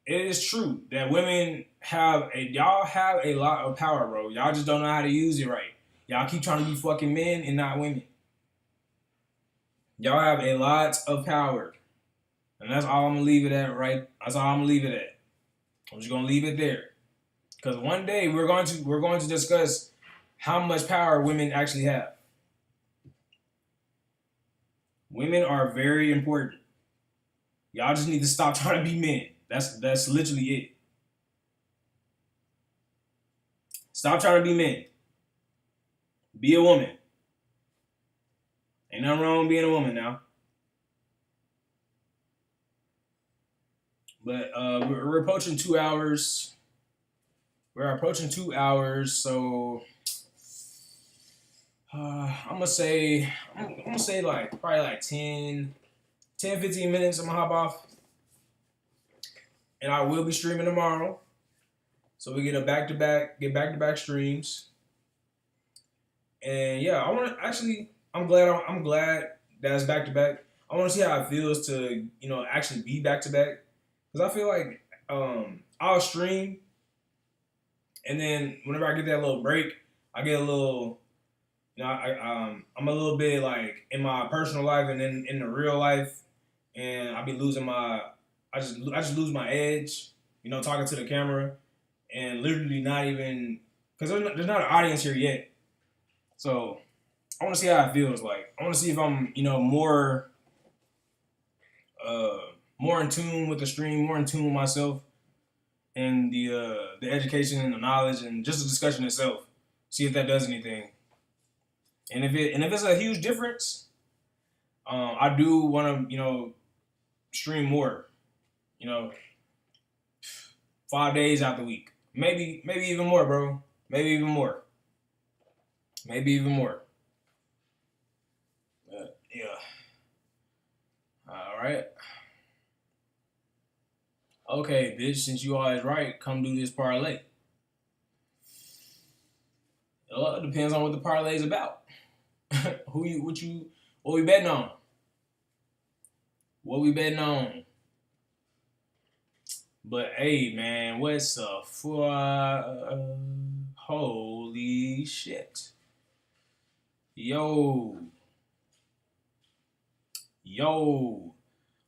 it is true that y'all have a lot of power, bro. Y'all just don't know how to use it right. Y'all keep trying to be fucking men and not women. Y'all have a lot of power. And that's all I'm gonna leave it at, right? That's all I'm gonna leave it at. I'm just gonna leave it there. Because one day we're going to discuss how much power women actually have. Women are very important. Y'all just need to stop trying to be men. That's literally it. Stop trying to be men. Be a woman. Ain't nothing wrong with being a woman now. But we're approaching 2 hours. We're approaching 2 hours, so I'm gonna say like probably like 10, 15 minutes. I'm gonna hop off, and I will be streaming tomorrow. So we get back to back streams. And yeah, I'm glad that it's back to back. I want to see how it feels to actually be back to back, because I feel like I'll stream. And then whenever I get that little break, I get a little, I'm a little bit like in my personal life and then in the real life, and I be losing I just lose my edge, talking to the camera, and literally not even, because there's not an audience here yet. So I want to see how it feels like. I want to see if I'm, more in tune with the stream, more in tune with myself, and the education and the knowledge and just the discussion itself. See if that does anything. And if it's a huge difference, I do want to stream more. 5 days out the week, maybe even more, bro. Maybe even more. Yeah. All right. Okay, bitch, since you always right, come do this parlay. It depends on what the parlay is about. What we betting on? What we betting on? But hey, man, what's up? Holy shit. Yo.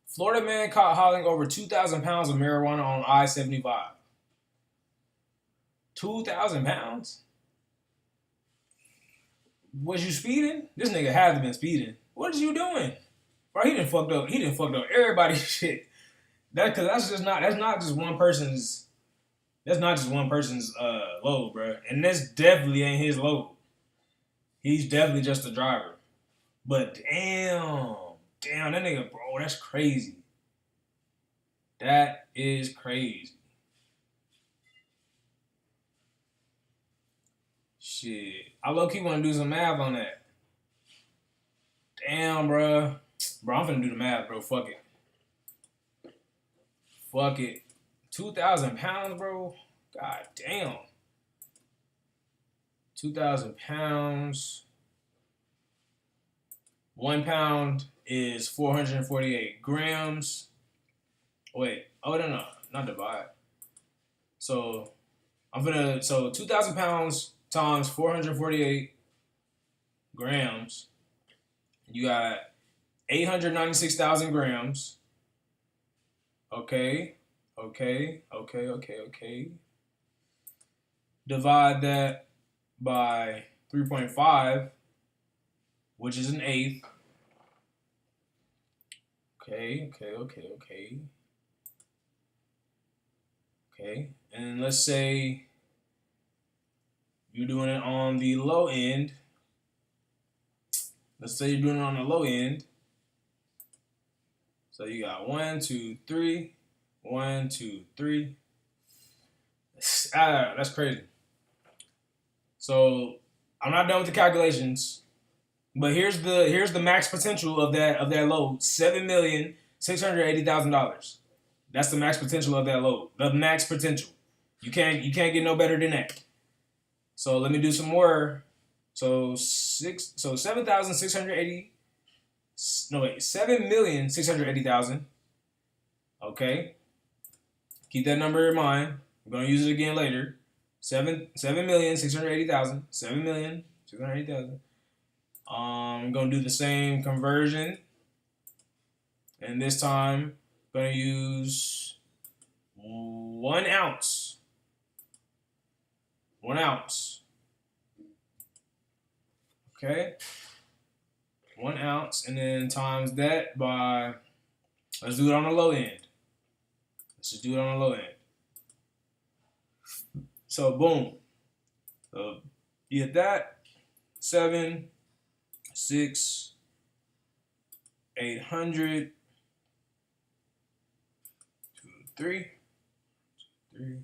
Florida man caught hauling over 2,000 pounds of marijuana on I-75. 2,000 pounds? Was you speeding? This nigga had to been speeding. What is you doing? Bro, he done fucked up everybody's shit. That's not just one person's load, bro. And this definitely ain't his load. He's definitely just a driver. But damn, that nigga, bro, that's crazy. That is crazy. Shit. I low-key want to do some math on that. Damn, bro. Bro, I'm finna do the math, bro. Fuck it. 2,000 pounds, bro? God damn. 2,000 pounds. 1 pound is 448 grams. Wait. Oh, no. Not divide. So, 2,000 pounds times 448 grams. You got 896,000 grams. Okay. Divide that by 3.5, which is an eighth. Okay. And let's say you're doing it on the low end. Let's say you're doing it on the low end. So you got 1, 2, 3, 1, 2, 3. That's crazy. So I'm not done with the calculations, but here's the max potential of that load: $7,680,000. That's the max potential of that load. The max potential. You can't get no better than that. So let me do some more. So 7,680,000. Okay. Keep that number in mind. I'm gonna use it again later. 7,680,000. 7,680,000. I'm gonna do the same conversion, and this time I'm gonna use 1 ounce. 1 ounce. Okay. 1 ounce, and then times that by. Let's do it on the low end. Let's just do it on the low end. So boom. So you get that 7, 6, 800, 2, 3, 3.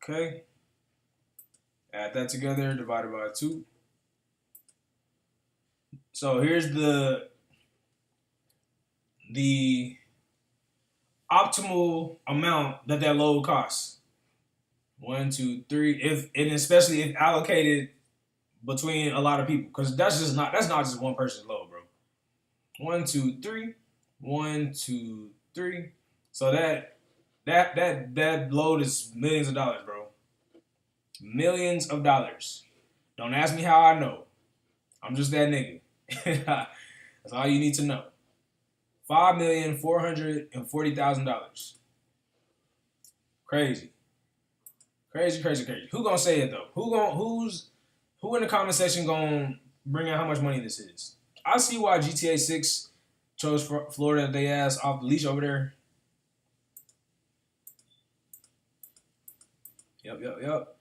Okay. Add that together, divided by 2. So here's the optimal amount that load costs. 1, 2, 3. And especially if allocated between a lot of people, because that's not just one person's load, bro. 1, 2, 3. 1, 2, 3. So that load is millions of dollars, bro. Millions of dollars. Don't ask me how I know. I'm just that nigga. That's all you need to know. $5,440,000. Crazy. Who gonna say it though? Who in the comment section gonna bring out how much money this is? I see why GTA 6 chose Florida. They ass off the leash over there. Yep.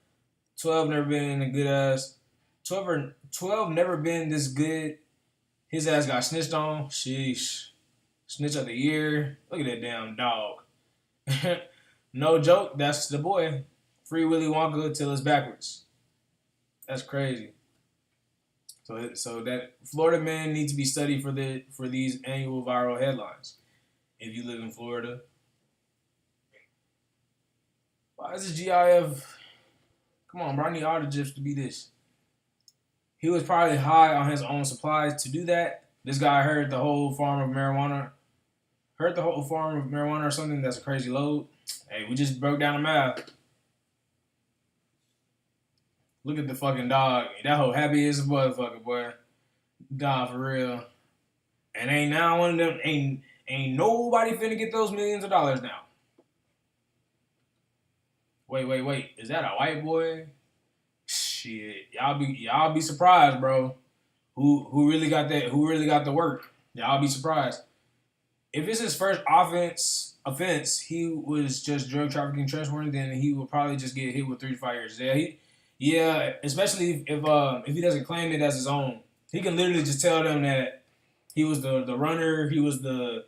12 never been a good ass. 12 never been this good. His ass got snitched on. Sheesh. Snitch of the year. Look at that damn dog. No joke. That's the boy. Free Willy Wonka till it's backwards. That's crazy. So that Florida man needs to be studied for these annual viral headlines. If you live in Florida. Why is this GIF? Come on, bro. I need all the GIFs to be this. He was probably high on his own supplies to do that. This guy heard the whole farm of marijuana. Or something. That's a crazy load. Hey, we just broke down the math. Look at the fucking dog. That whole happy as a motherfucker, boy. Dog, for real. And ain't now one of them. Ain't nobody finna get those millions of dollars now. Wait. Is that a white boy? Shit, y'all be surprised, bro. Who really got that? Who really got the work? Y'all be surprised. If it's his first offense, he was just drug trafficking, transporting, then he will probably just get hit with 3 to 5 years. Yeah, especially if he doesn't claim it as his own, he can literally just tell them that he was the runner, he was the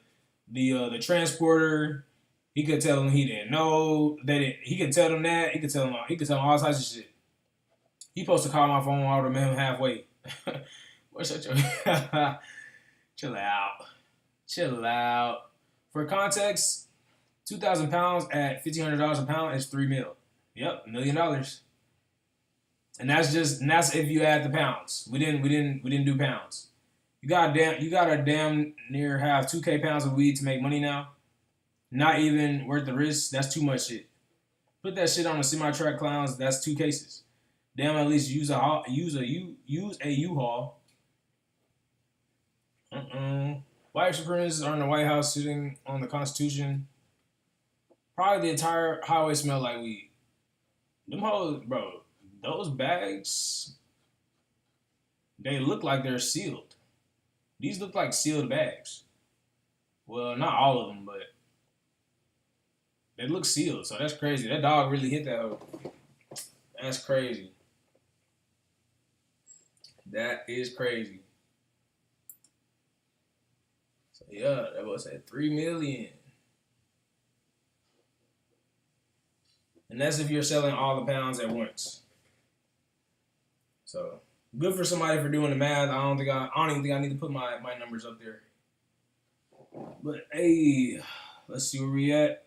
transporter. He could tell them he didn't know that he could tell them that. He could tell them all types of shit. He supposed to call my phone. I would have met him halfway. Boy, shut your chill out. For context, 2,000 pounds at $1,500 a pound is $3 million. Yep, $1 million. And that's if you add the pounds. We didn't do pounds. You gotta damn near have 2K pounds of weed to make money now. Not even worth the risk. That's too much shit. Put that shit on a semi-truck clowns. That's 2 cases. Damn, at least use a U-Haul. White supremacists are in the White House sitting on the Constitution. Probably the entire highway smell like weed. Them hoes, bro. Those bags, they look like they're sealed. These look like sealed bags. Well, not all of them, but they look sealed. So that's crazy. That dog really hit that hoe. That's crazy. That is crazy. So yeah, that was at 3 million. And that's if you're selling all the pounds at once. So good for somebody for doing the math. I don't even think I need to put my numbers up there. But hey, let's see where we at.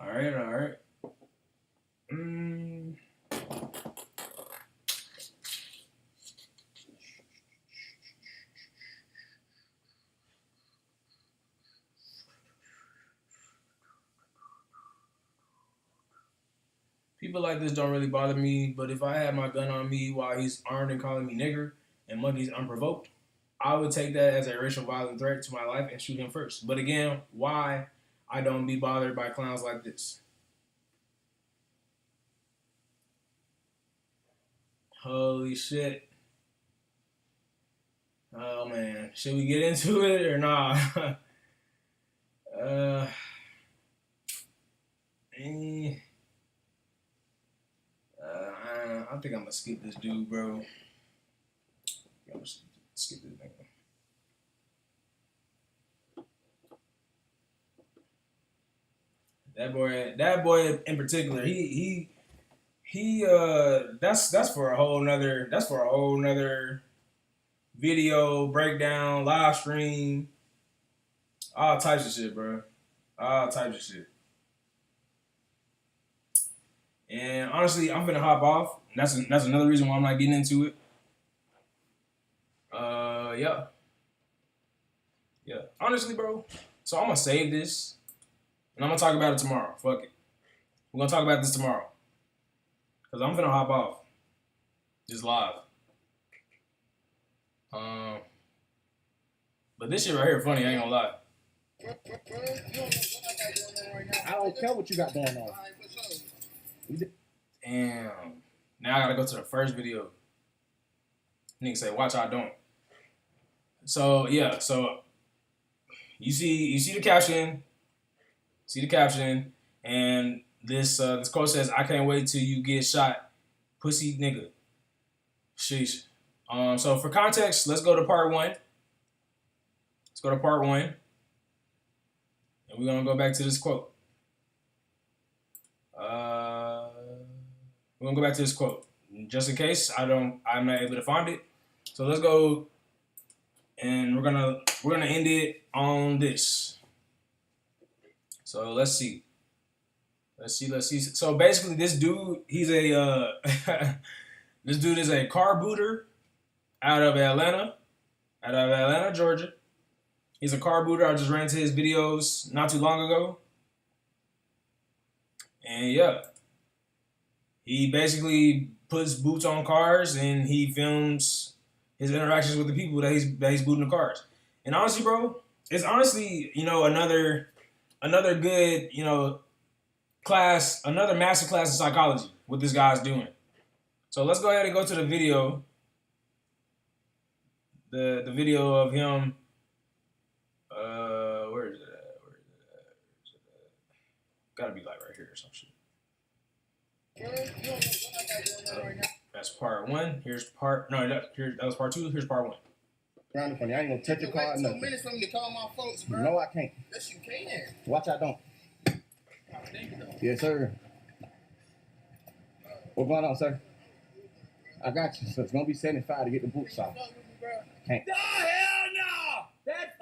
All right. People like this don't really bother me, but if I had my gun on me while he's armed and calling me nigger and monkeys unprovoked, I would take that as a racial violent threat to my life and shoot him first. But again, why I don't be bothered by clowns like this? Holy shit. Oh man, should we get into it or nah? I think I'm gonna skip this dude, bro. I'm gonna skip this nigga. That boy in particular, that's for a whole nother video breakdown, live stream, all types of shit, bro. All types of shit. And honestly, I'm finna hop off. That's another reason why I'm not getting into it. Yeah. Honestly, bro. So I'm gonna save this, and I'm gonna talk about it tomorrow. Fuck it. We're gonna talk about this tomorrow, cause I'm finna hop off. Just live. But this shit right here funny. I ain't gonna lie. I don't care what you got going on. Damn. Now I gotta go to the first video. Nigga say, watch I don't. So yeah, so you see the caption. See the caption, and this quote says, "I can't wait till you get shot, pussy nigga." Sheesh. So for context, let's go to part one. And we're gonna go back to this quote. We're gonna go back to this quote, just in case I'm not able to find it. So let's go, and we're gonna end it on this. So let's see. So basically, this dude, he's a this dude is a car booter out of Atlanta, Georgia. He's a car booter. I just ran into his videos not too long ago. And yeah, he basically puts boots on cars and he films his interactions with the people that he's booting the cars. And honestly, bro, it's honestly, another good, class, another master class in psychology, what this guy's doing. So let's go ahead and go to the video. The video of him. Where is it at? Gotta be like right here or some shit. That's part one. That was part two. Here's part one. Round funny. I ain't gonna touch your car or nothing. 2 minutes for me to call my folks, bro. No, I can't. Yes, you can. Watch I don't. Yes, sir. What's going on, sir? I got you. So it's gonna be 75 to get the boots off. Can't. Oh, hell no!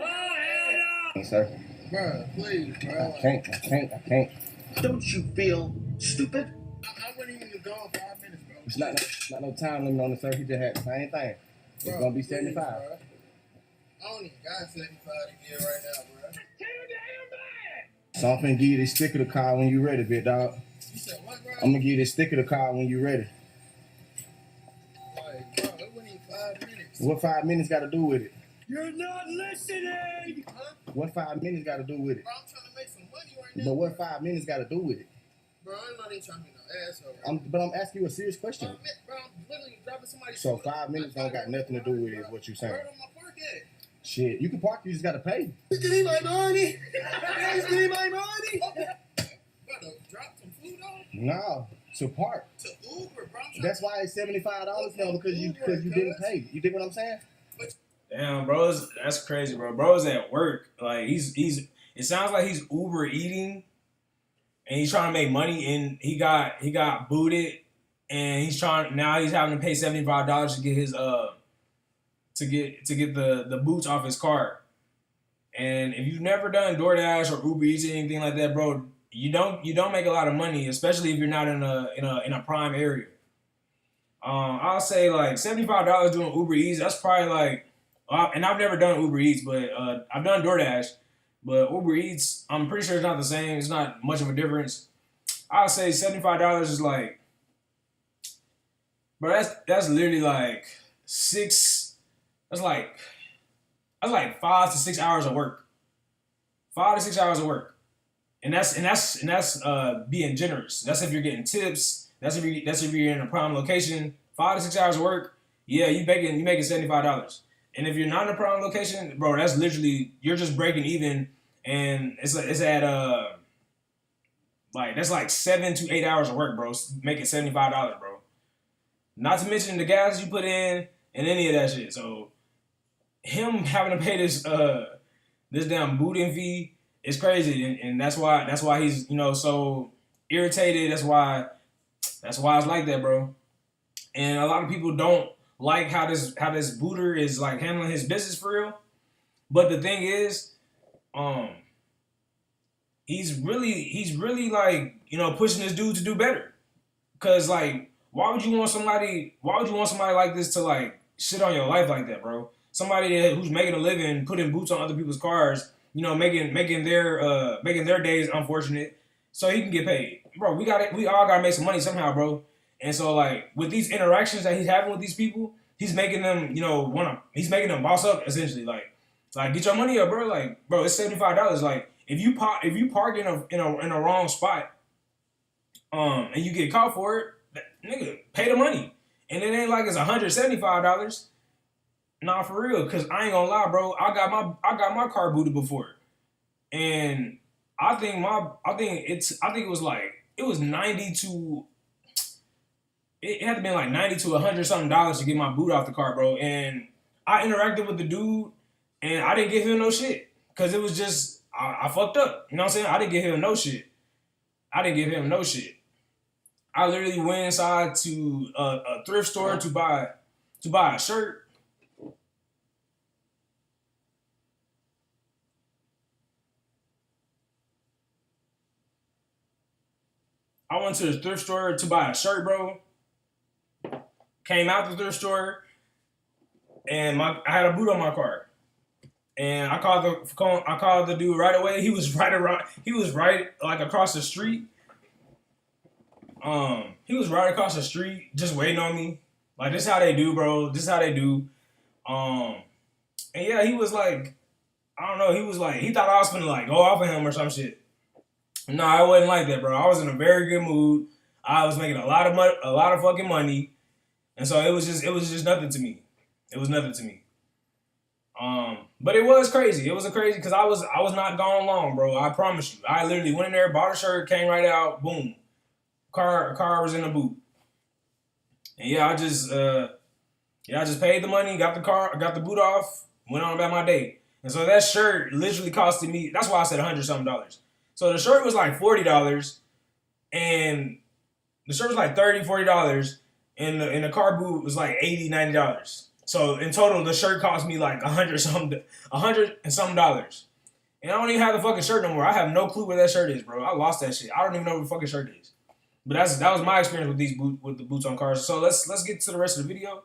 Oh, hell no! Yes, sir. Bro, please, bro. I can't. Don't you feel stupid? I wouldn't even go 5 minutes, bro. It's not no time limit on it, sir. He just had the same thing. It's Bro, gonna be please, 75. bro. I don't even got 75 to get right now, bro. That's too damn bad! So I'm finna give you this sticker of the car when you ready, big dog. You said what, bro? I'm gonna give you this sticker of the car when you ready. Like, bro, it wasn't even 5 minutes. What 5 minutes got to do with it? You're not listening! Huh? What 5 minutes got to do with it? Bro, I'm trying to make some money right now. But what 5 minutes got to do with it? Bro, I'm not even trying to be no asshole. Bro. But I'm asking you a serious question. Bro, I'm literally dropping somebody's So food. 5 minutes don't got nothing to do with it, is what you saying? Where on my park at? Shit, you can park, you just got to pay. You need my money. You need my money. Bro, drop some food on No, to park. to Uber, bro. I'm That's why it's $75 now because you didn't pay. You dig what I'm saying? Damn, bro, that's crazy, bro. Bro's at work. Like he's. It sounds like he's Uber eating, and he's trying to make money. And he got booted, and he's having to pay $75 to get his to get the boots off his car. And if you've never done DoorDash or Uber Eats or anything like that, bro, you don't make a lot of money, especially if you're not in a prime area. I'll say like $75 doing Uber Eats. That's probably like, and I've never done Uber Eats, but I've done DoorDash. But Uber Eats, I'm pretty sure it's not the same. It's not much of a difference. I'll say $75 is like, bro, that's literally like that's like 5 to 6 hours of work. 5 to 6 hours of work. And that's being generous. That's if you're getting tips. That's if you're in a prime location. 5 to 6 hours of work. Yeah, you making $75. And if you're not in a prime location, bro, that's literally you're just breaking even, and it's at like that's like 7 to 8 hours of work, bro. Making $75, bro. Not to mention the gas you put in and any of that shit. So him having to pay this damn booting fee is crazy, and that's why he's so irritated. That's why it's like that, bro. And a lot of people don't like how this booter is like handling his business for real. But the thing is, he's really like, pushing this dude to do better. Cause like, why would you want somebody like this to like shit on your life like that, bro? Somebody who's making a living, putting boots on other people's cars, making their days unfortunate so he can get paid. Bro, we all gotta make some money somehow, bro. And so, like, with these interactions that he's having with these people, he's making them, he's making them boss up, essentially. Like, get your money up, bro. Like, bro, it's $75. Like, if you park in a wrong spot, and you get caught for it, nigga, pay the money. And it ain't like it's $175. Nah, for real. Cause I ain't gonna lie, bro. I got my car booted before, and I think it was 90 to. It had to be like $90 to $100 something to get my boot off the car, bro. And I interacted with the dude, and I didn't give him no shit. Because it was just, I fucked up. You know what I'm saying? I didn't give him no shit. I literally went inside to a thrift store to buy a shirt. I went to the thrift store to buy a shirt, bro. Came out the thrift store, and I had a boot on my car, and I called the dude right away. He was right like across the street. He was right across the street, just waiting on me. Like, this is how they do, bro. This is how they do. And yeah, he was like, I don't know. He was like, he thought I was gonna like go off of him or some shit. No, I wasn't like that, bro. I was in a very good mood. I was making a lot of fucking money. And so it was just nothing to me. It was nothing to me. But it was crazy. It was crazy because I was not gone long, bro. I promise you. I literally went in there, bought a shirt, came right out, boom. Car was in the boot. And yeah, I just paid the money, got the boot off, went on about my day. And so that shirt literally costed me, that's why I said $100 something. So the shirt was like $40, and the shirt was like $30, $40. And the car boot was like $80, $90. So in total, the shirt cost me like $100 and something. And I don't even have the fucking shirt no more. I have no clue where that shirt is, bro. I lost that shit. I don't even know where the fucking shirt is. But that was my experience with the boots on cars. So let's get to the rest of the video.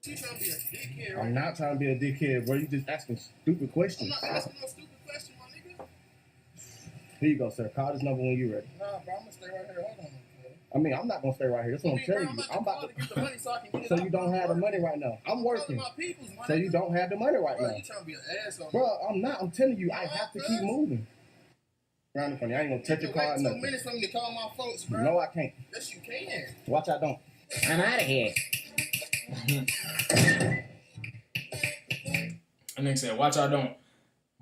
You trying to be a dickhead, right? I'm not trying to be a dickhead, bro. You just asking stupid I'm questions. not asking no stupid question, my nigga. Here you go, sir. Call this number when you're ready. Nah, bro, I'm gonna stay right here. Hold on. I mean, I'm not gonna stay right here. That's what I'm telling you. I'm about to get the money so I can get it. So you don't have the money right now. I'm working. So you don't have the money right now. You trying to be an asshole? Bro, I'm not. I'm telling you, I have to keep moving. Around the funny, I ain't gonna touch your car or nothing. 2 minutes for me to call my folks, bro. No, I can't. Yes, you can. Watch I don't. I'm out of here. And nigga said, watch I don't.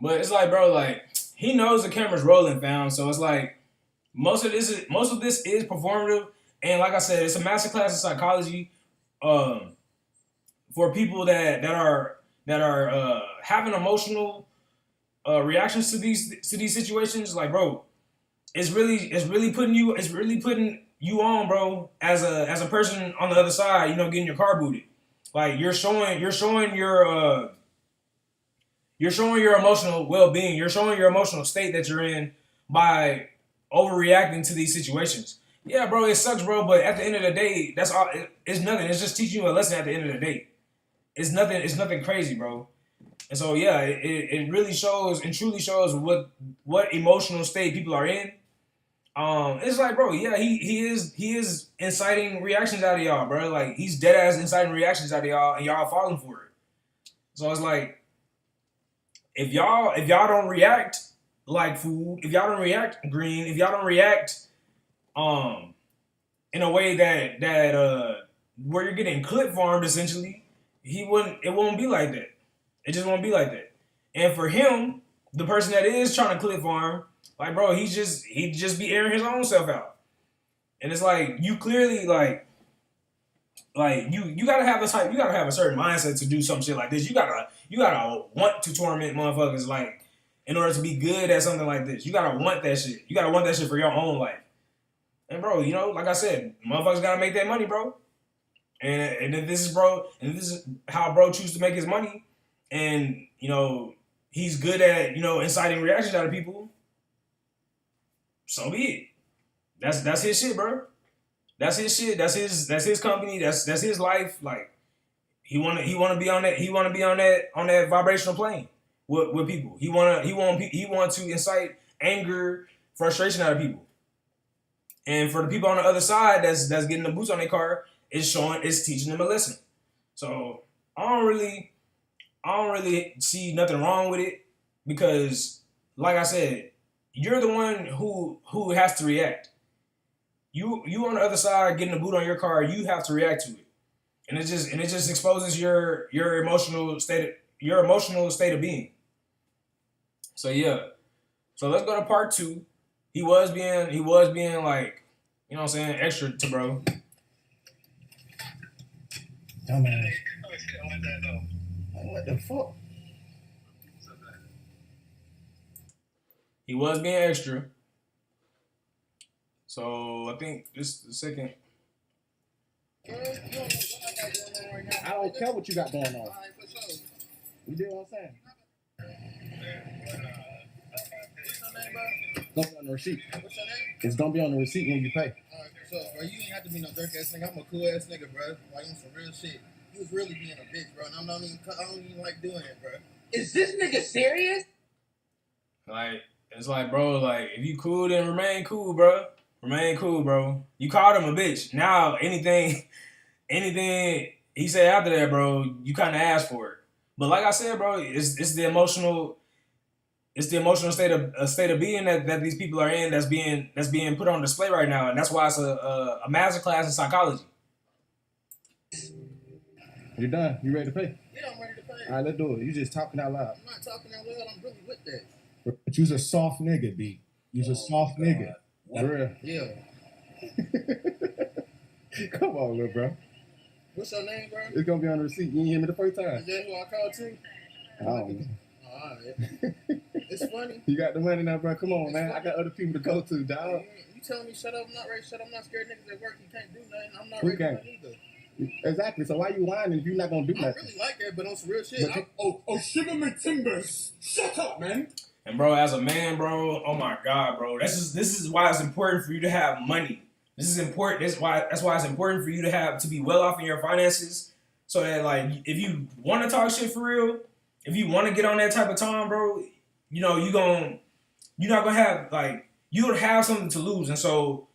But it's like, bro, like, he knows the camera's rolling, fam. So it's like, most of this is performative, And like I said, it's a masterclass in psychology for people that are having emotional reactions to these situations. Like, bro, it's really putting you on, bro, as a person on the other side, you know, getting your car booted. Like you're showing your emotional well-being. You're showing your emotional state that you're in by overreacting to these situations. Yeah, bro, it sucks, bro, but at the end of the day, that's all. It's nothing. It's just teaching you a lesson at the end of the day. It's nothing crazy, bro. And so, yeah, it really shows and truly shows what emotional state people are in. It's like, bro, yeah, he is inciting reactions out of y'all, bro. Like, he's dead ass inciting reactions out of y'all, and y'all falling for it. So it's like, if y'all don't react like food, if y'all don't react green, if y'all don't react in a way that where you're getting clip farmed, essentially, it won't be like that. It just won't be like that. And for him, the person that is trying to clip farm, like, bro, he just be airing his own self out. And it's like, you clearly like you gotta have a certain mindset to do some shit like this. You gotta want to torment motherfuckers, like, in order to be good at something like this. You gotta want that shit. You gotta want that shit for your own life. And bro, you know, like I said, motherfuckers gotta make that money, bro. And if this is how bro chooses to make his money, and you know, he's good at, you know, inciting reactions out of people, so be it. That's his shit, bro. That's his shit. That's his company. That's his life. Like, he wanna be on that vibrational plane with people. He want to incite anger, frustration out of people. And for the people on the other side that's getting the boots on their car, it's teaching them a lesson. So I don't really see nothing wrong with it, because, like I said, you're the one who has to react. You on the other side getting the boot on your car, you have to react to it. And it just exposes your emotional state of being. So yeah. So let's go to part 2. He was being like, you know what I'm saying, extra to bro. Dumbass. What the fuck? He was being extra. So I think this is the second. I don't care what you got going on. You do what I'm saying? It's gonna be on the receipt. What's your name? It's gonna be on the receipt when you pay. Alright, so, bro, you ain't have to be no jerk ass nigga. I'm a cool ass nigga, bro. Like, on some real shit. You was really being a bitch, bro. And I don't even like doing it, bro. Is this nigga serious? Like, it's like, bro, like, if you cool, then remain cool, bro. Remain cool, bro. You called him a bitch. Now, anything he said after that, bro, you kind of asked for it. But like I said, bro, it's the emotional state of being that these people are in that's being put on display right now, and that's why it's a masterclass in psychology. You done? You ready to pay? Yeah, I'm ready to pay. All right, let's do it. You just talking out loud. I'm not talking out loud. I'm really with that. But you's a soft nigga, B. You's a soft nigga. For real. Yeah. Come on, little bro. What's your name, bro? It's gonna be on the receipt. You ain't hear me the first time. Is that who I called to? I don't know. Alright. It's funny. You got the money now, bro. Come on, man. I got other people to go to, dog. You telling me shut up, I'm not ready to shut up, I'm not scared niggas at work, you can't do nothing. I'm not Who ready can't? to do either. Exactly. So why you whining if you're not gonna do I nothing? really like that, but on some real shit. But Oh, shiver my timbers! Shut up, man! And bro, as a man, bro, oh my God, bro, this is why it's important for you to have money. This is important. That's why it's important for you to be well off in your finances, so that, like, if you want to talk shit for real, if you want to get on that type of time, bro, you know you're not gonna have, like, you'll have something to lose, and so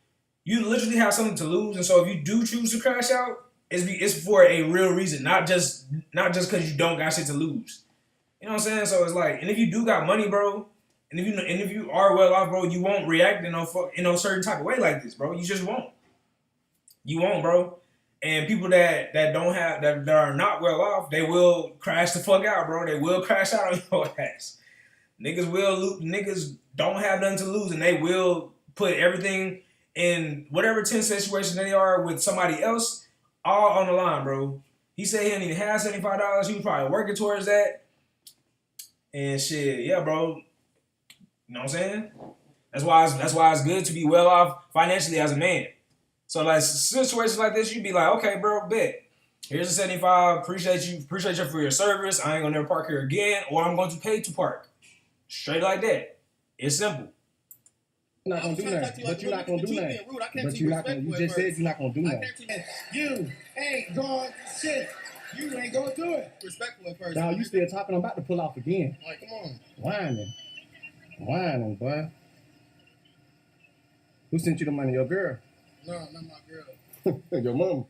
you literally have something to lose, and so if you do choose to crash out, it's for a real reason, not just because you don't got shit to lose. You know what I'm saying? So it's like, and if you do got money, bro, and if you are well off, bro, you won't react in no certain type of way like this, bro. You just won't. You won't, bro. And people that don't have that are not well off, they will crash the fuck out, bro. They will crash out on your ass. Niggas don't have nothing to lose, and they will put everything and whatever tense situation they are with somebody else, all on the line, bro. He said he didn't even have $75. He was probably working towards that. And shit, yeah, bro. You know what I'm saying? That's why it's good to be well off financially as a man. So like situations like this, you be like, okay, bro, bet. Here's a 75. Appreciate you for your service. I ain't gonna never park here again, or I'm going to pay to park. Straight like that. It's simple. You're not gonna do nothing. But you're not gonna do nothing. But you're not gonna. You just said you're not gonna do nothing. You ain't going shit. You ain't gonna do it. Respectful at first. Now you still talking about to pull off again. Like, come on. Whining, boy. Who sent you the money? Your girl? No, not my girl. Your mom.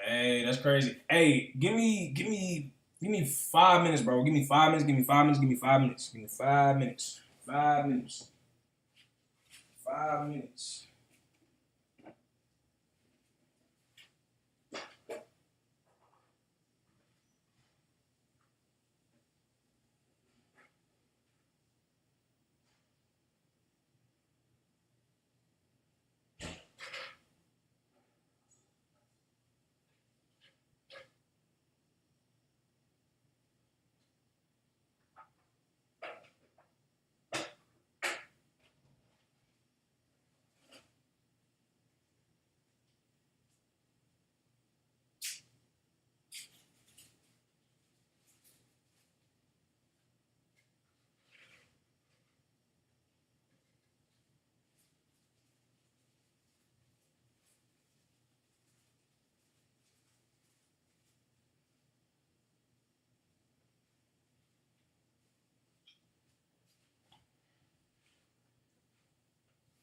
Hey, that's crazy. Hey, give me 5 minutes, bro. Give me 5 minutes. Give me 5 minutes. Give me 5 minutes. Give me 5 minutes. 5 minutes. 5 minutes.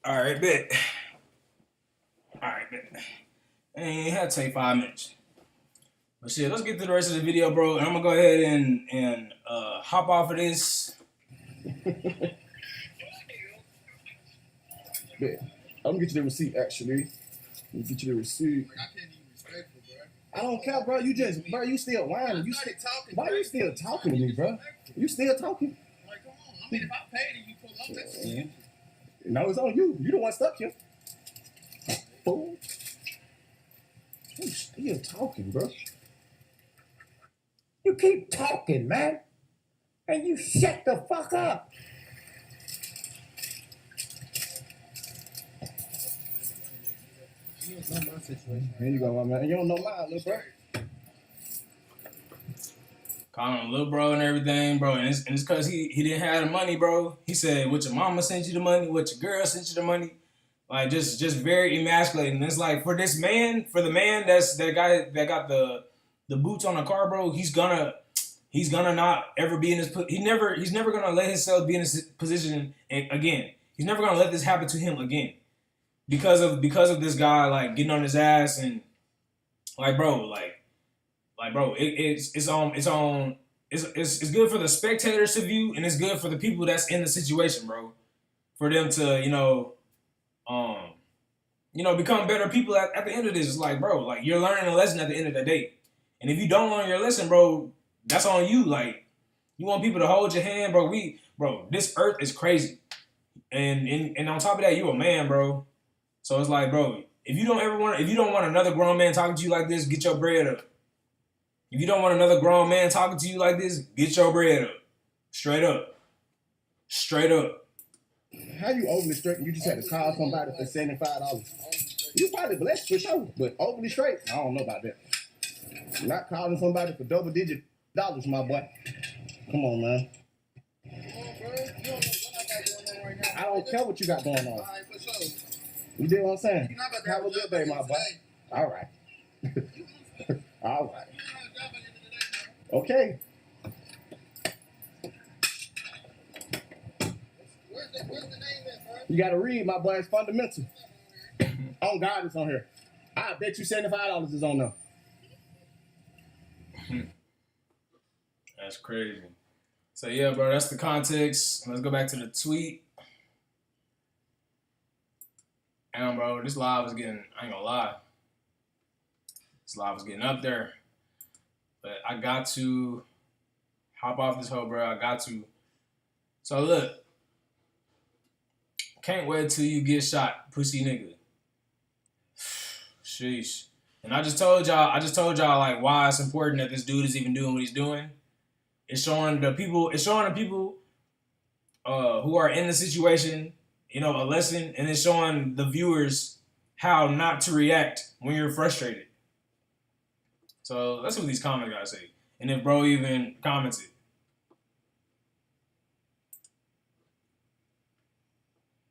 All right, bet. And it had to take 5 minutes. But shit, let's get to the rest of the video, bro. And I'm gonna go ahead and hop off of this. Bet. I'm gonna get you the receipt, actually. Let me get you the receipt. Like, I can't even respectful, bro. I don't care, bro. You still whining. Why you still talking to me, bro? You still talking? Like, come on. I mean, if I paid and you pull up, that's it. No, it's on you. You the one stuck here. Fool. You still talking, bro. You keep talking, man. And you shut the fuck up. You don't know my situation. There you go, my man. You don't know mine, little bro. Calling him little bro and everything, bro. And it's because he didn't have the money, bro. He said, what your mama sent you the money, what your girl sent you the money. Like, just very emasculating. And it's like, for the man that guy that got the boots on the car, bro, he's gonna not ever be in this, he's never gonna let himself be in this position again. He's never gonna let this happen to him again. Because of this guy, like, getting on his ass and, like, bro, it's good for the spectators to view, and it's good for the people that's in the situation, bro. For them to, become better people at the end of this. It's like, bro, like, you're learning a lesson at the end of the day. And if you don't learn your lesson, bro, that's on you. Like, you want people to hold your hand, bro. This earth is crazy. And on top of that, you a man, bro. So it's like, bro, if you don't want another grown man talking to you like this, get your bread up. If you don't want another grown man talking to you like this, get your bread up. Straight up. Straight up. How you overly straight and you just had to call somebody for $75? You probably blessed for sure, but overly straight, I don't know about that. Not calling somebody for double-digit dollars, my boy. Come on, man. Come on, bro. You don't know what I got going on right now. I don't care what you got going on. All right, for sure. You dig what I'm saying? You're not about to Have a good day, my boy. All right. All right. Okay. Where's the name at, bro? You got to read, my boy. It's fundamental. On God, it's on here. I bet you $75 is on there. That's crazy. So, yeah, bro, that's the context. Let's go back to the tweet. And, bro, this live is getting, I ain't gonna lie. This live is getting up there. But I got to hop off this hoe, bro. I got to. So, look. Can't wait till you get shot, pussy nigga. Sheesh. And I just told y'all like why it's important that this dude is even doing what he's doing. It's showing the people who are in the situation, you know, a lesson, and it's showing the viewers how not to react when you're frustrated. So that's what these comments gotta say. And if bro even commented.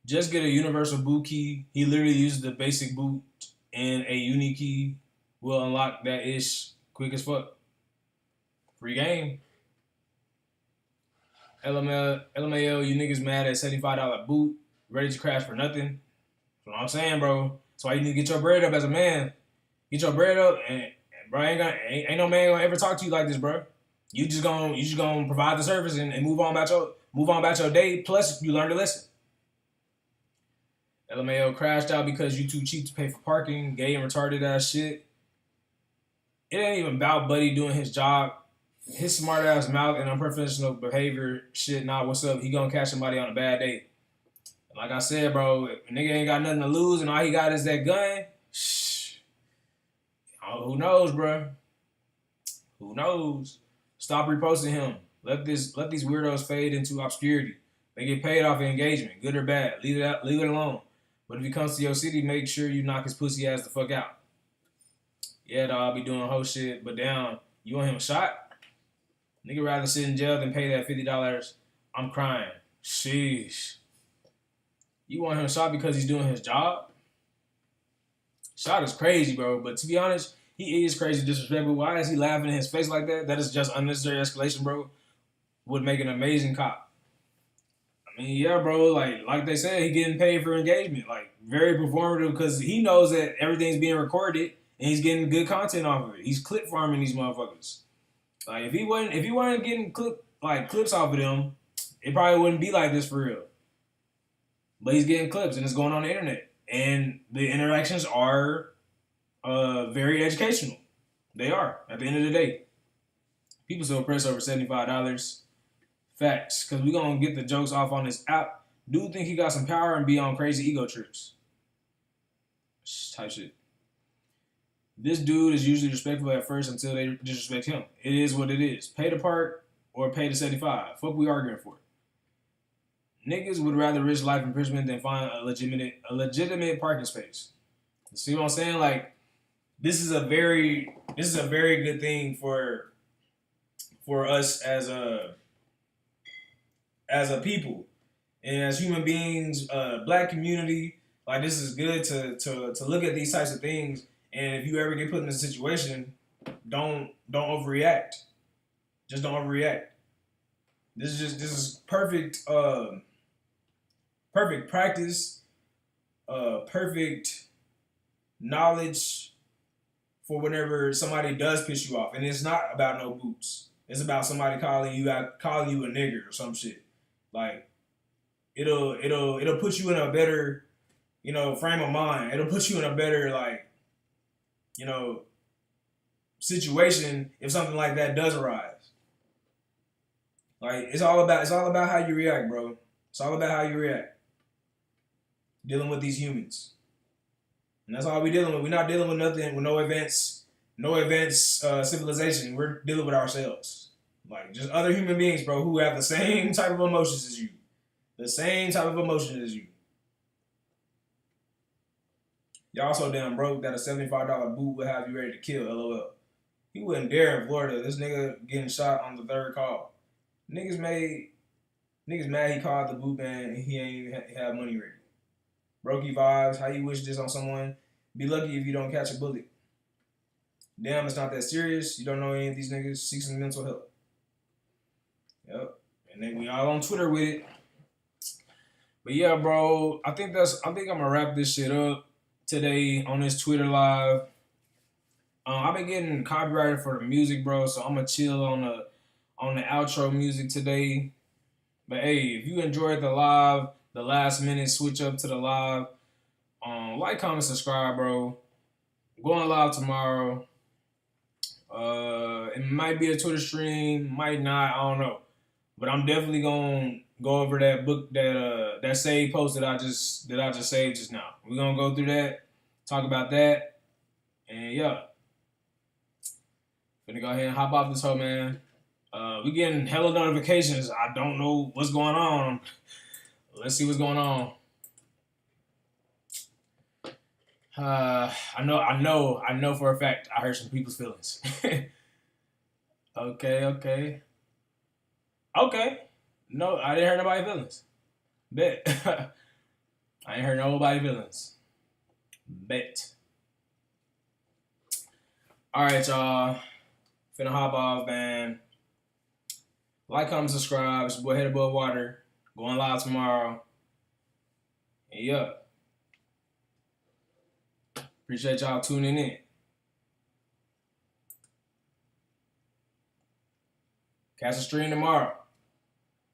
Just get a universal boot key. He literally uses the basic boot and a uni key will unlock that ish quick as fuck. Free game. LMAO, you niggas mad at $75 boot, ready to crash for nothing. That's what I'm saying, bro. That's why you need to get your bread up as a man. Get your bread up, and bro, ain't no man gonna ever talk to you like this, bro. You just gonna provide the service and move on about your day. Plus, you learned a lesson. LMAO crashed out because you too cheap to pay for parking. Gay and retarded ass shit. It ain't even about Buddy doing his job. His smart ass mouth and unprofessional behavior shit. Nah, what's up? He gonna catch somebody on a bad day. Like I said, bro, if a nigga ain't got nothing to lose and all he got is that gun, who knows, bro? Who knows? Stop reposting him. Let these weirdos fade into obscurity. They get paid off of engagement, good or bad. Leave it alone. But if he comes to your city, make sure you knock his pussy ass the fuck out. Yeah, dog, I'll be doing whole shit, but damn, you want him shot? Nigga rather sit in jail than pay that $50. I'm crying. Sheesh. You want him shot because he's doing his job? Shot is crazy, bro. But to be honest, he is crazy disrespectful. Why is he laughing in his face like that? That is just unnecessary escalation, bro. Would make an amazing cop. I mean, yeah, bro. Like they said, he getting paid for engagement. Like, very performative because he knows that everything's being recorded and he's getting good content off of it. He's clip farming these motherfuckers. Like, if he wasn't getting clips off of them, it probably wouldn't be like this for real. But he's getting clips and it's going on the internet. And the interactions are very educational. They are, at the end of the day. People so impressed over $75. Facts. Because we're going to get the jokes off on this app. Dude think he got some power and be on crazy ego trips. Type shit. This dude is usually respectful at first until they disrespect him. It is what it is. Pay the park or pay the 75. Fuck we arguing for. Niggas would rather risk life imprisonment than find a legitimate parking space. See what I'm saying? Like, this is a very good thing for us as a people and as human beings, black community. Like, this is good to look at these types of things. And if you ever get put in a situation, don't overreact. Just don't overreact. This is perfect. Perfect practice, perfect knowledge for whenever somebody does piss you off. And it's not about no boots. It's about somebody calling you a nigger or some shit. Like, it'll put you in a better, frame of mind. It'll put you in a better, situation if something like that does arise. Like, it's all about how you react, bro. It's all about how you react. Dealing with these humans. And that's all we're dealing with. We're not dealing with nothing, with no events, civilization. We're dealing with ourselves. Like, just other human beings, bro, who have the same type of emotions as you. The same type of emotions as you. Y'all so damn broke that a $75 boot would have you ready to kill, LOL. He wouldn't dare in Florida. This nigga getting shot on the third call. Niggas mad he called the boot man and he ain't even have money ready. Brokey vibes, how you wish this on someone? Be lucky if you don't catch a bullet. Damn, it's not that serious. You don't know any of these niggas. Seek some mental help. Yep. And then we all on Twitter with it. But yeah, bro, I think I'm gonna wrap this shit up today on this Twitter live. I've been getting copyrighted for the music, bro, so I'm gonna chill on the outro music today. But hey, if you enjoyed the live, the last minute switch up to the live, like, comment, subscribe, bro. Going live tomorrow. It might be a Twitter stream, might not, I don't know. But I'm definitely gonna go over that book that save post that I just saved just now. We're gonna go through that, talk about that, and yeah. Gonna go ahead and hop off this hoe, man. We getting hella notifications. I don't know what's going on. Let's see what's going on. I know for a fact I hurt some people's feelings. Okay. No, I didn't hurt nobody's feelings. Bet. I ain't hurt nobody's feelings. Bet. All right, y'all. Finna hop off, man. Like, comment, subscribe. It's your boy Head Above Water. Going live tomorrow. And yeah. Appreciate y'all tuning in. Catch a stream tomorrow.